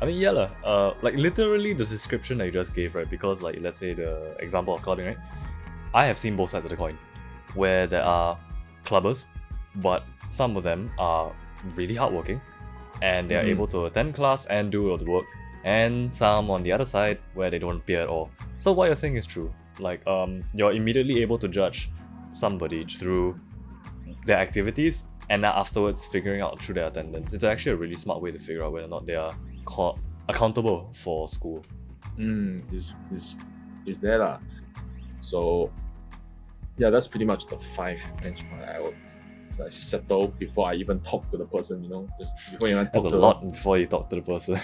Speaker 2: mean, yeah, like literally the description that you just gave, right? Because like let's say the example of clubbing, right? I have seen both sides of the coin, where there are clubbers, but some of them are really hardworking, and they are able to attend class and do all the work, and some on the other side where they don't appear at all. So what you're saying is true. Like you're immediately able to judge somebody through their activities, and then afterwards figuring out through their attendance. It's actually a really smart way to figure out whether or not they are accountable for school.
Speaker 1: Is there lah. So yeah, that's pretty much the 5 benchmark I would settle before I even talk to the person, just before you even talk
Speaker 2: That's
Speaker 1: to
Speaker 2: a lot before you talk to the person.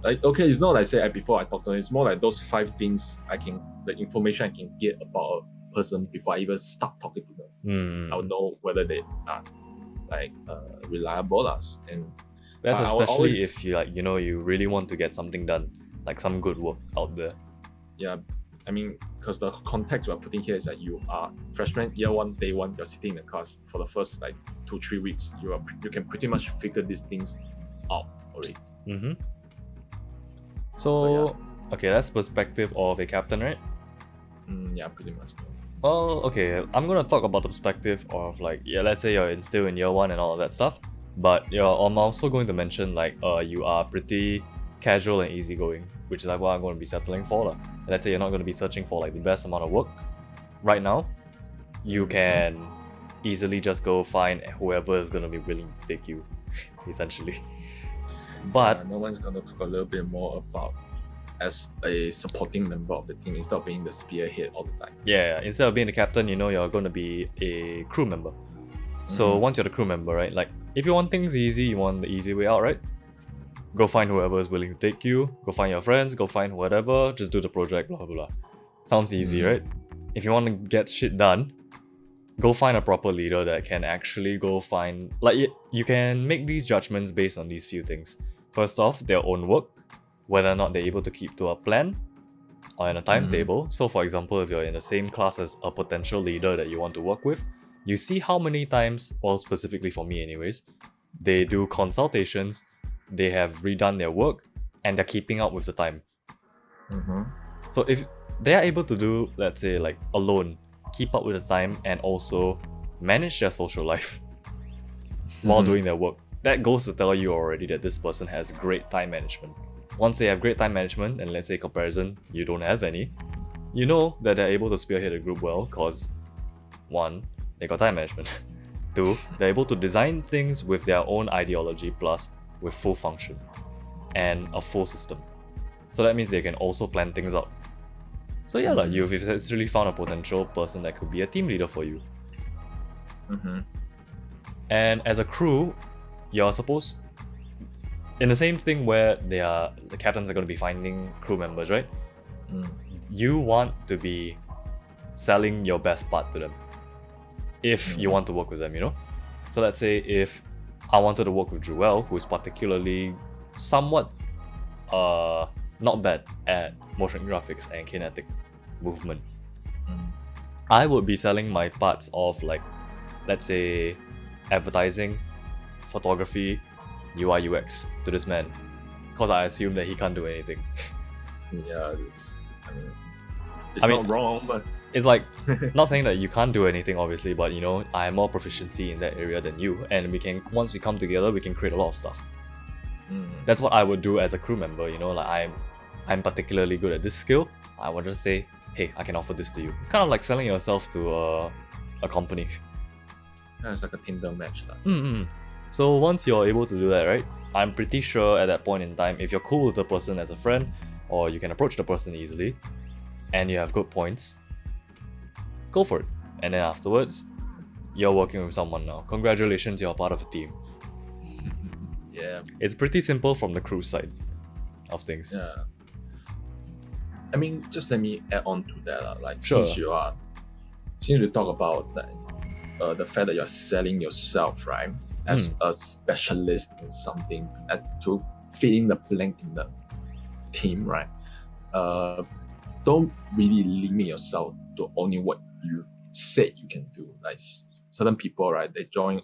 Speaker 1: Like, okay, it's not like say before I talk to them, it's more like those 5 things the information I can get about a person before I even start talking to them. I'll know whether they are like reliable and
Speaker 2: that's especially if you you really want to get something done, like some good work out there.
Speaker 1: Yeah, I mean, because the context we're putting here is that you are freshman, year 1, day 1, you're sitting in the class for the first like 2-3 weeks. You can pretty much figure these things out already.
Speaker 2: So yeah. Okay, that's perspective of a captain, right?
Speaker 1: Yeah, pretty much.
Speaker 2: Well, okay, I'm gonna talk about the perspective of like, let's say you're still in year 1 and all of that stuff, but I'm also going to mention like you are pretty casual and easygoing, which is like what I'm going to be settling for. Let's say you're not going to be searching for like the best amount of work right now. You can easily just go find whoever is going to be willing to take you, essentially. But
Speaker 1: no one's going to talk a little bit more about as a supporting member of the team instead of being the spearhead all the time.
Speaker 2: Yeah, instead of being the captain, you're going to be a crew member. So once you're the crew member, right, like if you want things easy, you want the easy way out, right? Go find whoever is willing to take you, go find your friends, go find whatever, just do the project, blah, blah, blah. Sounds easy, right? If you want to get shit done, go find a proper leader that can actually go find, like you can make these judgments based on these few things. First off, their own work, whether or not they're able to keep to a plan or in a timetable. So for example, if you're in the same class as a potential leader that you want to work with, you see how many times, or specifically for me anyways, they do consultations, they have redone their work, and they're keeping up with the time.
Speaker 1: Mm-hmm.
Speaker 2: So if they are able to do, let's say, like alone, keep up with the time and also manage their social life while doing their work, that goes to tell you already that this person has great time management. Once they have great time management, and let's say comparison, you don't have any, you know that they're able to spearhead a group well because 1, they got time management. 2, they're able to design things with their own ideology plus with full function and a full system. So that means they can also plan things out. So yeah, like you've essentially found a potential person that could be a team leader for you.
Speaker 1: Mm-hmm.
Speaker 2: And as a crew, you're supposed, in the same thing where the captains are going to be finding crew members, right? You want to be selling your best part to them if you want to work with them, you know? So let's say if I wanted to work with Joel, who's particularly somewhat not bad at motion graphics and kinetic movement, I would be selling my parts of, like, let's say advertising, photography, UI UX to this man, because I assume that he can't do anything.
Speaker 1: Yeah, it's
Speaker 2: I mean,
Speaker 1: not wrong, but
Speaker 2: it's like, not saying that you can't do anything obviously, but you know, I have more proficiency in that area than you, and we can, once we come together, we can create a lot of stuff. That's what I would do as a crew member, you know, like I'm particularly good at this skill, I would just say, hey, I can offer this to you. It's kind of like selling yourself to a company.
Speaker 1: yeah, it's like a Tinder match.
Speaker 2: So once you're able to do that, right, I'm pretty sure at that point in time, if you're cool with the person as a friend, or you can approach the person easily, and you have good points, go for it. And then afterwards, you're working with someone now. Congratulations, you're a part of a team.
Speaker 1: Yeah.
Speaker 2: It's pretty simple from the crew side of things.
Speaker 1: Yeah. I mean, just let me add on to that. Like,
Speaker 2: Sure.
Speaker 1: since we talk about the fact that you're selling yourself, right, as a specialist in something, to fill in the blank in the team, right? Don't really limit yourself to only what you said you can do. Like certain people, right, they join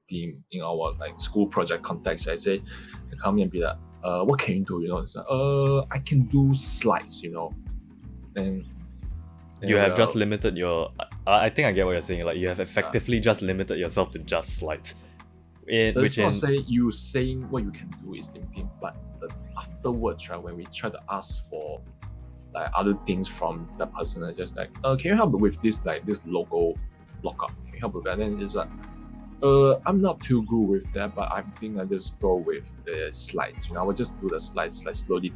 Speaker 1: team in our like school project context. I say, they come in and be like, what can you do? You know, it's like, I can do slides. You know, and
Speaker 2: You have just limited your. I think I get what you're saying. Like, you have effectively just limited yourself to just slides.
Speaker 1: It's not say you saying what you can do is limiting, but afterwards, right, when we try to ask for like other things from that person, it's just like, can you help with this, like this logo lockup? Can you help with that? Then it's like, I'm not too good with that, but I think I just go with the slides. You know, I will just do the slides like slowly.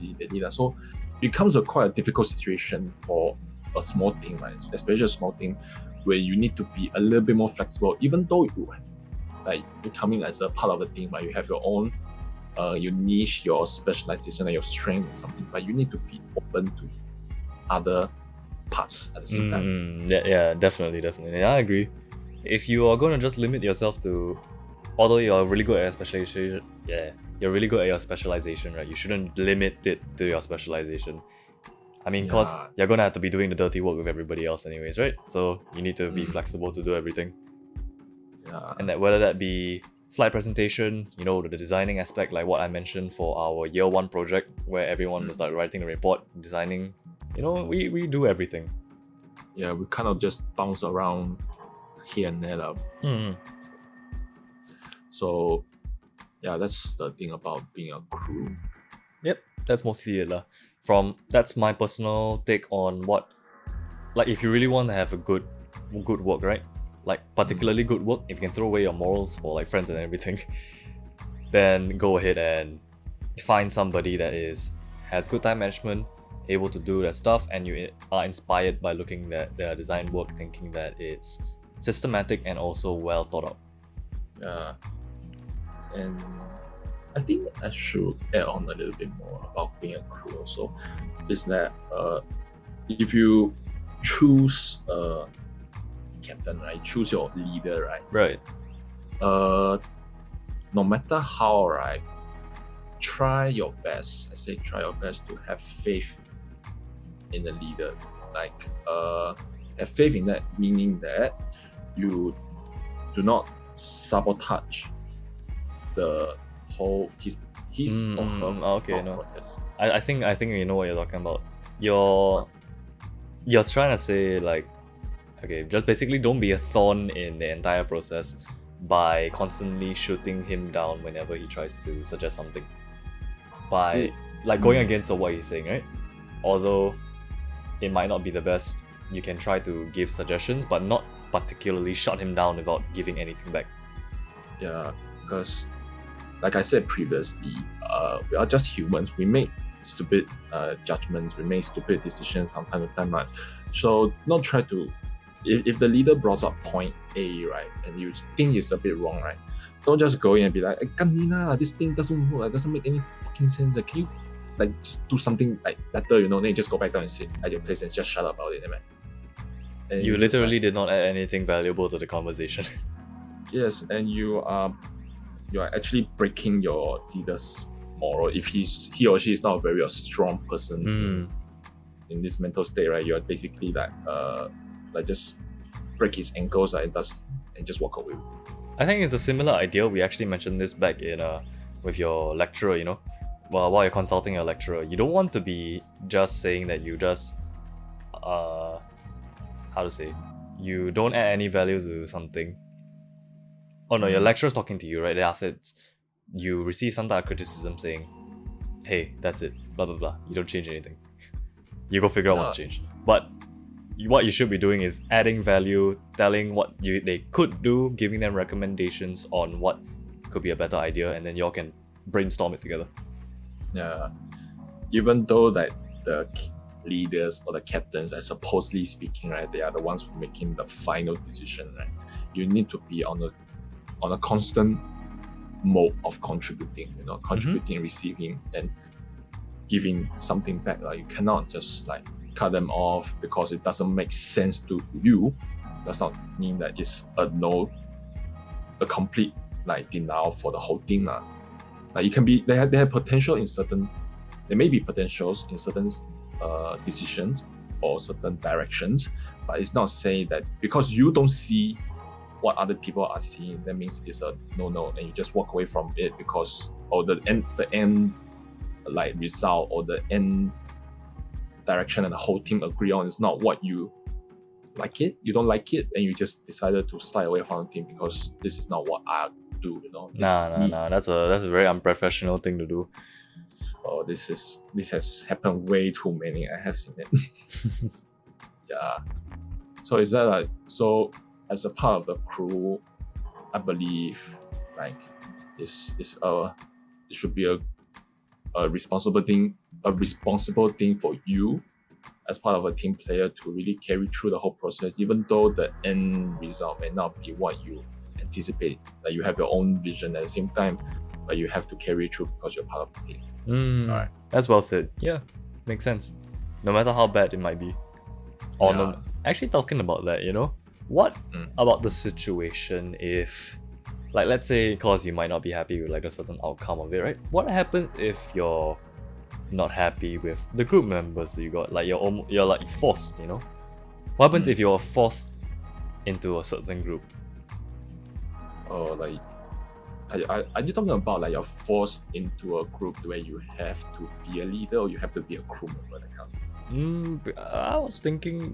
Speaker 1: So it becomes quite a difficult situation for a small team, right? Especially a small team where you need to be a little bit more flexible, even though you're coming as a part of the team, right? You have your own, your niche, your specialization, and your strength or something, but you need to be open to other parts at the same time.
Speaker 2: Yeah, definitely. Yeah, I agree. If you are going to just limit yourself to, although you're really good at your specialization, you're really good at your specialization, right? You shouldn't limit it to your specialization. I mean, because you're going to have to be doing the dirty work with everybody else anyways, right? So you need to be flexible to do everything.
Speaker 1: Yeah.
Speaker 2: And that whether that be slide presentation, you know, the designing aspect, like what I mentioned for our year 1 project, where everyone will start writing the report, designing, you know, we do everything.
Speaker 1: Yeah, we kind of just bounce around here and there. So yeah, that's the thing about being a crew.
Speaker 2: Yep, that's mostly it lah. That's my personal take on what, like, if you really want to have a good work, right? Like particularly good work, if you can throw away your morals for like friends and everything, then go ahead and find somebody that has good time management, able to do their stuff, and you are inspired by looking at their design work, thinking that it's systematic and also well thought out.
Speaker 1: Yeah. And I think I should add on a little bit more about being a crew also, is that if you choose a captain, right, choose your leader, right, no matter how, right, try your best. I say try your best to have faith in the leader. Like have faith in that, meaning that you do not sabotage the whole his or her
Speaker 2: okay, no.
Speaker 1: process.
Speaker 2: I think you know what you're talking about. You're trying to say like, okay, just basically don't be a thorn in the entire process by constantly shooting him down whenever he tries to suggest something. By like going against what he's saying, right? Although it might not be the best, you can try to give suggestions, but not particularly shut him down without giving anything back.
Speaker 1: Yeah, because like I said previously, we are just humans. We make stupid judgments. We make stupid decisions from time to time, right? So not try to. If the leader brought up point A, right, and you think it's a bit wrong, right, don't just go in and be like, this thing doesn't work, doesn't make any fucking sense. Like, can you like just do something like better, then you just go back down and sit at your place and just shut up about it, man. And
Speaker 2: you literally did not add anything valuable to the conversation.
Speaker 1: Yes, and you are actually breaking your leader's moral. If he or she is not a very strong person in this mental state, right, you're basically like just break his ankles and just walk away.
Speaker 2: I think it's a similar idea. We actually mentioned this back in with your lecturer, while you're consulting your lecturer. You don't want to be just saying that you just you don't add any value to something. Oh no, your lecturer's talking to you, right? Then after you receive some type of criticism saying, hey, that's it, blah blah blah. You don't change anything. You go figure out what to change. But what you should be doing is adding value, telling what they could do, giving them recommendations on what could be a better idea, and then y'all can brainstorm it together.
Speaker 1: Yeah, even though that the leaders or the captains are supposedly speaking, right, they are the ones who making the final decision, right? You need to be on a constant mode of contributing, contributing, receiving, and giving something back. Like, you cannot just like cut them off because it doesn't make sense to you. Does not mean that it's a complete like denial for the whole thing. Like, you can be they have potential in certain, there may be potentials in certain decisions or certain directions, but it's not saying that because you don't see what other people are seeing, that means it's a no, and you just walk away from it because the end like result or the end direction and the whole team agree on is not what you like it. You don't like it, and you just decided to stay away from the team because this is not what I do.
Speaker 2: Nah. That's a very unprofessional thing to do.
Speaker 1: Oh, this has happened way too many. I have seen it. Yeah. So is that like so? As a part of the crew, I believe like it should be a responsible thing for you as part of a team player to really carry through the whole process, even though the end result may not be what you anticipate. Like, you have your own vision at the same time, but you have to carry through because you're part of the team. Alright.
Speaker 2: That's well said. Yeah, makes sense. No matter how bad it might be. Actually, talking about that, what about the situation if, like, let's say, because you might not be happy with like a certain outcome of it, right? What happens if you're not happy with the group members that you got? Like, you're like forced, What happens if you're forced into a certain group?
Speaker 1: Oh, like, are you talking about like you're forced into a group where you have to be a leader or you have to be a crew member?
Speaker 2: I was thinking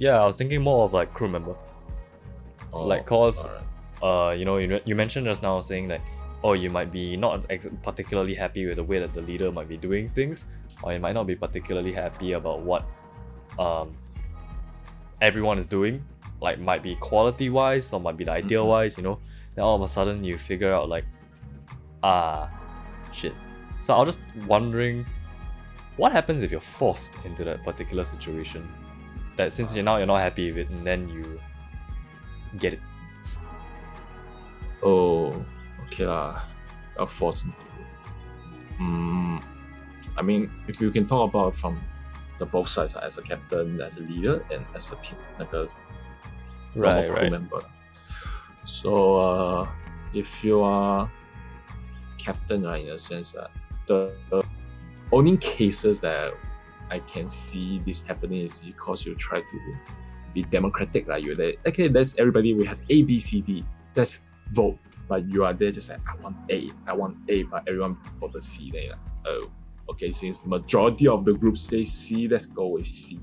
Speaker 2: more of like crew member. Like, cause you mentioned just now saying that, you might be not particularly happy with the way that the leader might be doing things, or you might not be particularly happy about what everyone is doing, like might be quality wise or might be the idea wise, then all of a sudden you figure out like, shit. So I was just wondering, what happens if you're forced into that particular situation? That since you're not happy with it, and then you get it.
Speaker 1: Oh, okay lah. A force. I mean, if you can talk about from the both sides, as a captain, as a leader, and as a team, like a crew member. So, if you are captain, right, in a sense that the only cases that I can see this happening is because you try to be democratic, right? You're like, okay, that's everybody. We have A, B, C, D. That's vote, but you are there just like, I want A, but everyone voted C. Then you're like, oh, okay, since majority of the group say C, let's go with C.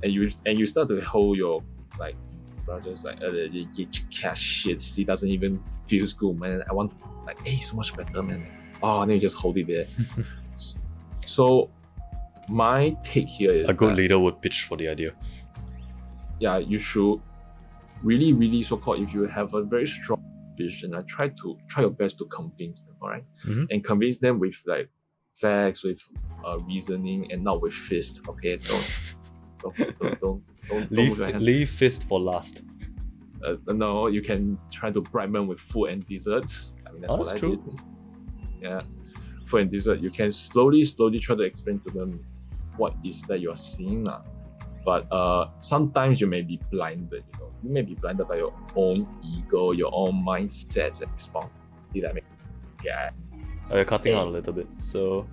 Speaker 1: And you start to hold your like brothers like you cash shit. C doesn't even feels good, man. I want like A so much better, man. Oh, and then you just hold it there. So my take here is
Speaker 2: A good leader would pitch for the idea.
Speaker 1: Yeah, you should really, really so-called if you have a very strong vision, try your best to convince them, all right? And convince them with like facts, with reasoning, and not with fist. Okay, don't
Speaker 2: leave fist for last.
Speaker 1: No, you can try to bribe them with food and desserts. I mean, that's what I did. Yeah, food and dessert. You can slowly try to explain to them what is that you are seeing. But sometimes you may be blinded, you know. You may be blinded by your own ego, your own mindsets and response. Did that make
Speaker 2: Oh, you're cutting out a little bit. So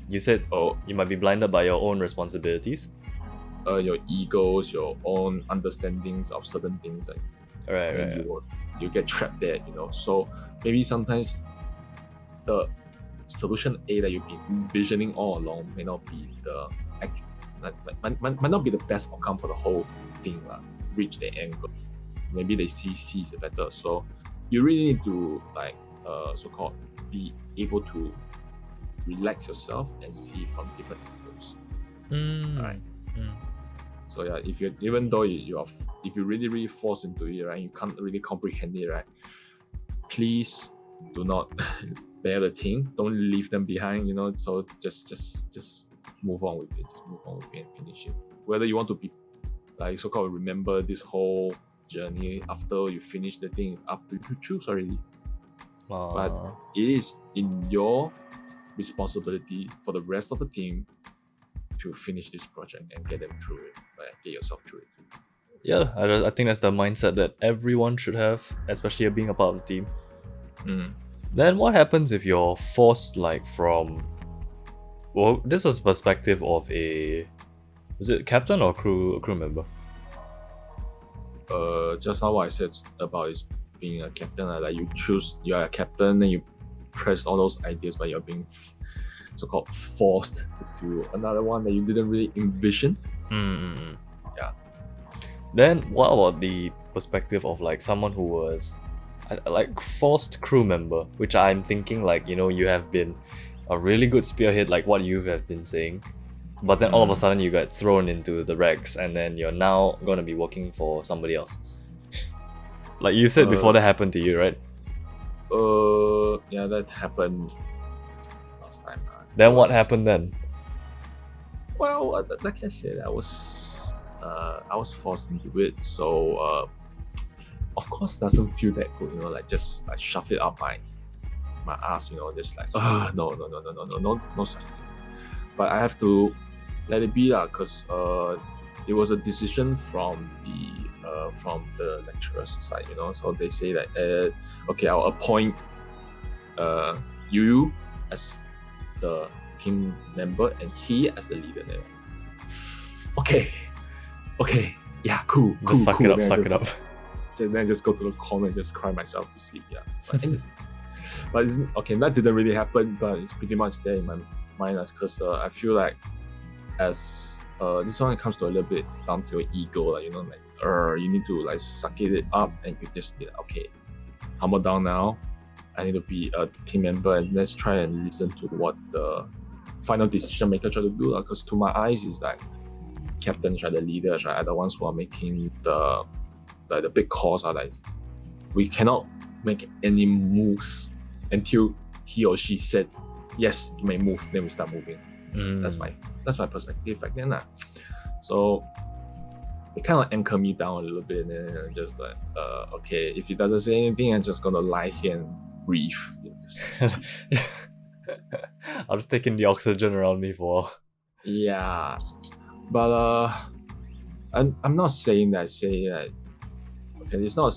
Speaker 2: you said you might be blinded by your own responsibilities.
Speaker 1: Your egos, your own understandings of certain things. Like,
Speaker 2: right.
Speaker 1: You get trapped there, you know. So maybe sometimes the solution A that you've been envisioning all along may not be the might not be the best outcome for the whole thing. Reach the end goal. Maybe they see C is better. So you really need to like so-called be able to relax yourself and see from different angles. Right. So yeah, if you even though if you really force into it, right, you can't really comprehend it, right? Please do not bear the team. Don't leave them behind, you know. So just move on with it. Just move on with it and finish it. Whether you want to be like so-called remember this whole journey after you finish the thing, up to you choose already. But it is in your responsibility for the rest of the team to finish this project and get them through it, right? Get yourself through it.
Speaker 2: Yeah, I think that's the mindset that everyone should have, especially being a part of the team. Then what happens if you're forced like from... Well, this was perspective of a... Was it captain or crew member?
Speaker 1: Just now what I said about is being a captain. Like you are a captain and you press all those ideas, but you're being so-called forced to another one that you didn't really envision. Yeah.
Speaker 2: Then what about the perspective of like someone who was like forced crew member, which I'm thinking like, you know, you have been a really good spearhead like what you have been saying, but then all of a sudden you got thrown into the ranks and then you're now going to be working for somebody else. Like you said before, that happened to you, right?
Speaker 1: Yeah, that happened last time.
Speaker 2: Then what happened then?
Speaker 1: Well, like I said, I was forced into it, so of course it doesn't feel that good, you know, like just like shove it up my ass, you know, just like no such thing. But I have to let it be because it was a decision from the lecturer's side, you know. So they say that okay, I'll appoint you as the team member and he as the leader. Okay, yeah, cool.
Speaker 2: Just suck it up.
Speaker 1: So then just go to the corner and just cry myself to sleep. Yeah, but okay, that didn't really happen, but it's pretty much there in my mind because I feel like as this one comes to a little bit down to your ego, like, you know, like you need to like suck it up and you just be like, okay, humble down now. I need to be a team member and let's try and listen to what the final decision maker try to do. Because to my eyes, it's like captains, right, the leaders, right, are the ones who are making the big calls. Are like we cannot make any moves until he or she said yes, you may move. Then we start moving. That's my perspective back then. So it kind of anchored me down a little bit, and just like okay, if he doesn't say anything, I'm just gonna lie here and breathe. You know,
Speaker 2: I'm just taking the oxygen around me for.
Speaker 1: Yeah, but I'm not saying that. Say that. Okay, it's not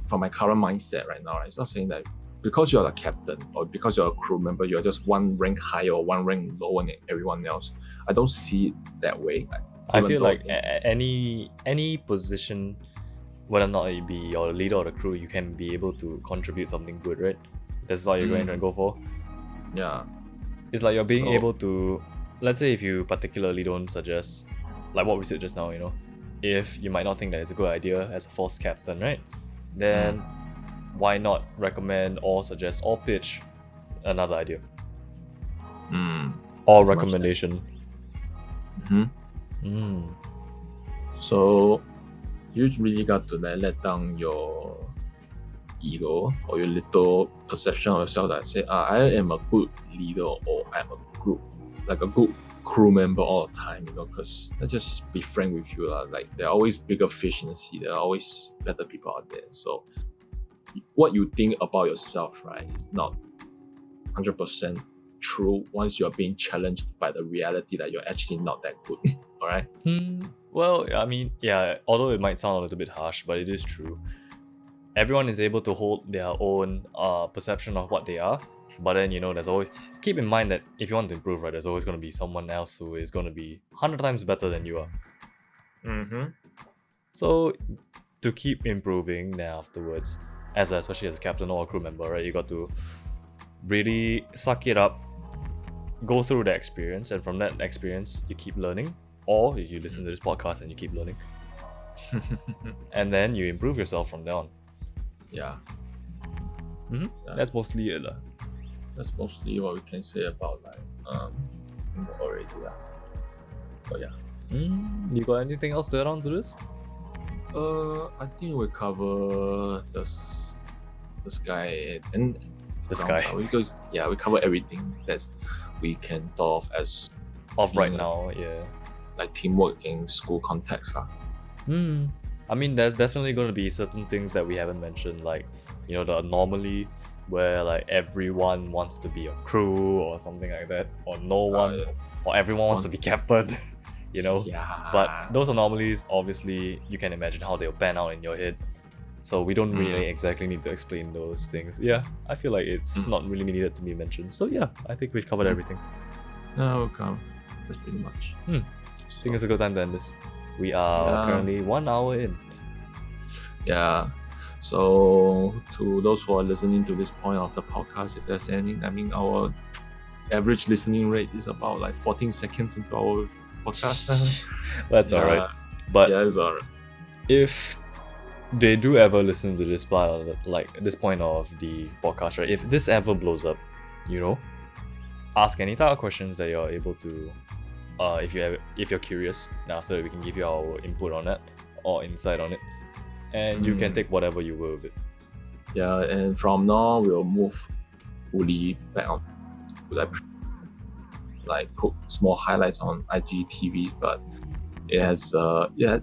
Speaker 1: from my current mindset right now. Right? It's not saying that because you're a captain or because you're a crew member, you're just one rank higher or one rank lower than everyone else. I don't see it that way.
Speaker 2: I feel like any position whether or not you be your leader or the crew, you can be able to contribute something good, right? That's what you're going to go for.
Speaker 1: Yeah.
Speaker 2: It's like you're being
Speaker 1: So-
Speaker 2: able to, let's say if you particularly don't suggest, like what we said just now, if you might not think that it's a good idea as a force captain, right? Then why not recommend or suggest or pitch another idea
Speaker 1: Mm.
Speaker 2: or
Speaker 1: As much
Speaker 2: recommendation?
Speaker 1: Mhm.
Speaker 2: Mm.
Speaker 1: So you really got to let down your ego or your little perception of yourself that say, I am a good leader or I'm a good crew member all the time, because let's just be frank with you, like there are always bigger fish in the sea, there are always better people out there. So what you think about yourself, right, is not 100% true once you're being challenged by the reality that you're actually not that good. All right.
Speaker 2: Well, I mean, yeah, although it might sound a little bit harsh, but it is true. Everyone is able to hold their own perception of what they are, but then there's always, keep in mind that if you want to improve, right, there's always going to be someone else who is going to be 100 times better than you are.
Speaker 1: Mm-hmm.
Speaker 2: So to keep improving, then afterwards, especially as a captain or a crew member, right, you got to really suck it up, go through the experience, and from that experience you keep learning, or you listen to this podcast and you keep learning, and then you improve yourself from there on.
Speaker 1: Yeah.
Speaker 2: Yeah. That's mostly it.
Speaker 1: That's mostly what we can say about already. Yeah. So yeah.
Speaker 2: You got anything else to add on to this?
Speaker 1: I think we cover the sky and
Speaker 2: The
Speaker 1: ground.
Speaker 2: sky.
Speaker 1: We cover everything that we can thought of as
Speaker 2: Of right
Speaker 1: Yeah.
Speaker 2: now, yeah.
Speaker 1: like teamwork in school context.
Speaker 2: I mean, there's definitely going to be certain things that we haven't mentioned, like the anomaly where like everyone wants to be a crew or something like that, or no one, or everyone wants to be captain.
Speaker 1: Yeah.
Speaker 2: But those anomalies, obviously, you can imagine how they'll pan out in your head. So we don't really exactly need to explain those things. Yeah, I feel like it's not really needed to be mentioned. So yeah, I think we've covered everything.
Speaker 1: No, okay. That's pretty much.
Speaker 2: I think it's a good time to end this. We are currently 1 hour in.
Speaker 1: Yeah. So to those who are listening to this point of the podcast, if there's anything, I mean, our average listening rate is about like 14 seconds into our podcast.
Speaker 2: That's alright. But
Speaker 1: yeah, it's alright.
Speaker 2: if they do ever listen to this part, like this point of the podcast, right? If this ever blows up, ask any type of questions that you're able to. If you're curious, and after we can give you our input on that or insight on it, and you can take whatever you will with it.
Speaker 1: Yeah, and from now we'll move fully back on, like put small highlights on IGTVs, but it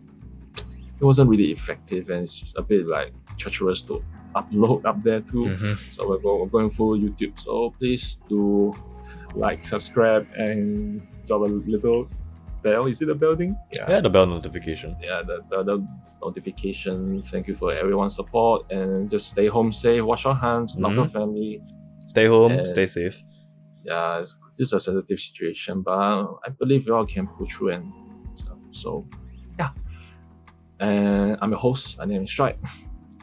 Speaker 1: wasn't really effective, and it's a bit like treacherous to upload up there too. So we're going full YouTube. So please do like, subscribe, and drop a little bell. Is it a bell thing?
Speaker 2: Yeah, the bell notification.
Speaker 1: Yeah, the notification. Thank you for everyone's support, and just stay home safe, wash your hands, love your family.
Speaker 2: Stay home,
Speaker 1: And-
Speaker 2: stay safe.
Speaker 1: Yeah, it's a sensitive situation, but I believe you all can pull through and stuff. So yeah, and I'm your host. My name is Strike.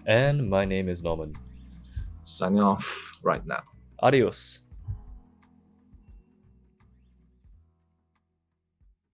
Speaker 2: And my name is Norman.
Speaker 1: Signing off right now.
Speaker 2: Adios.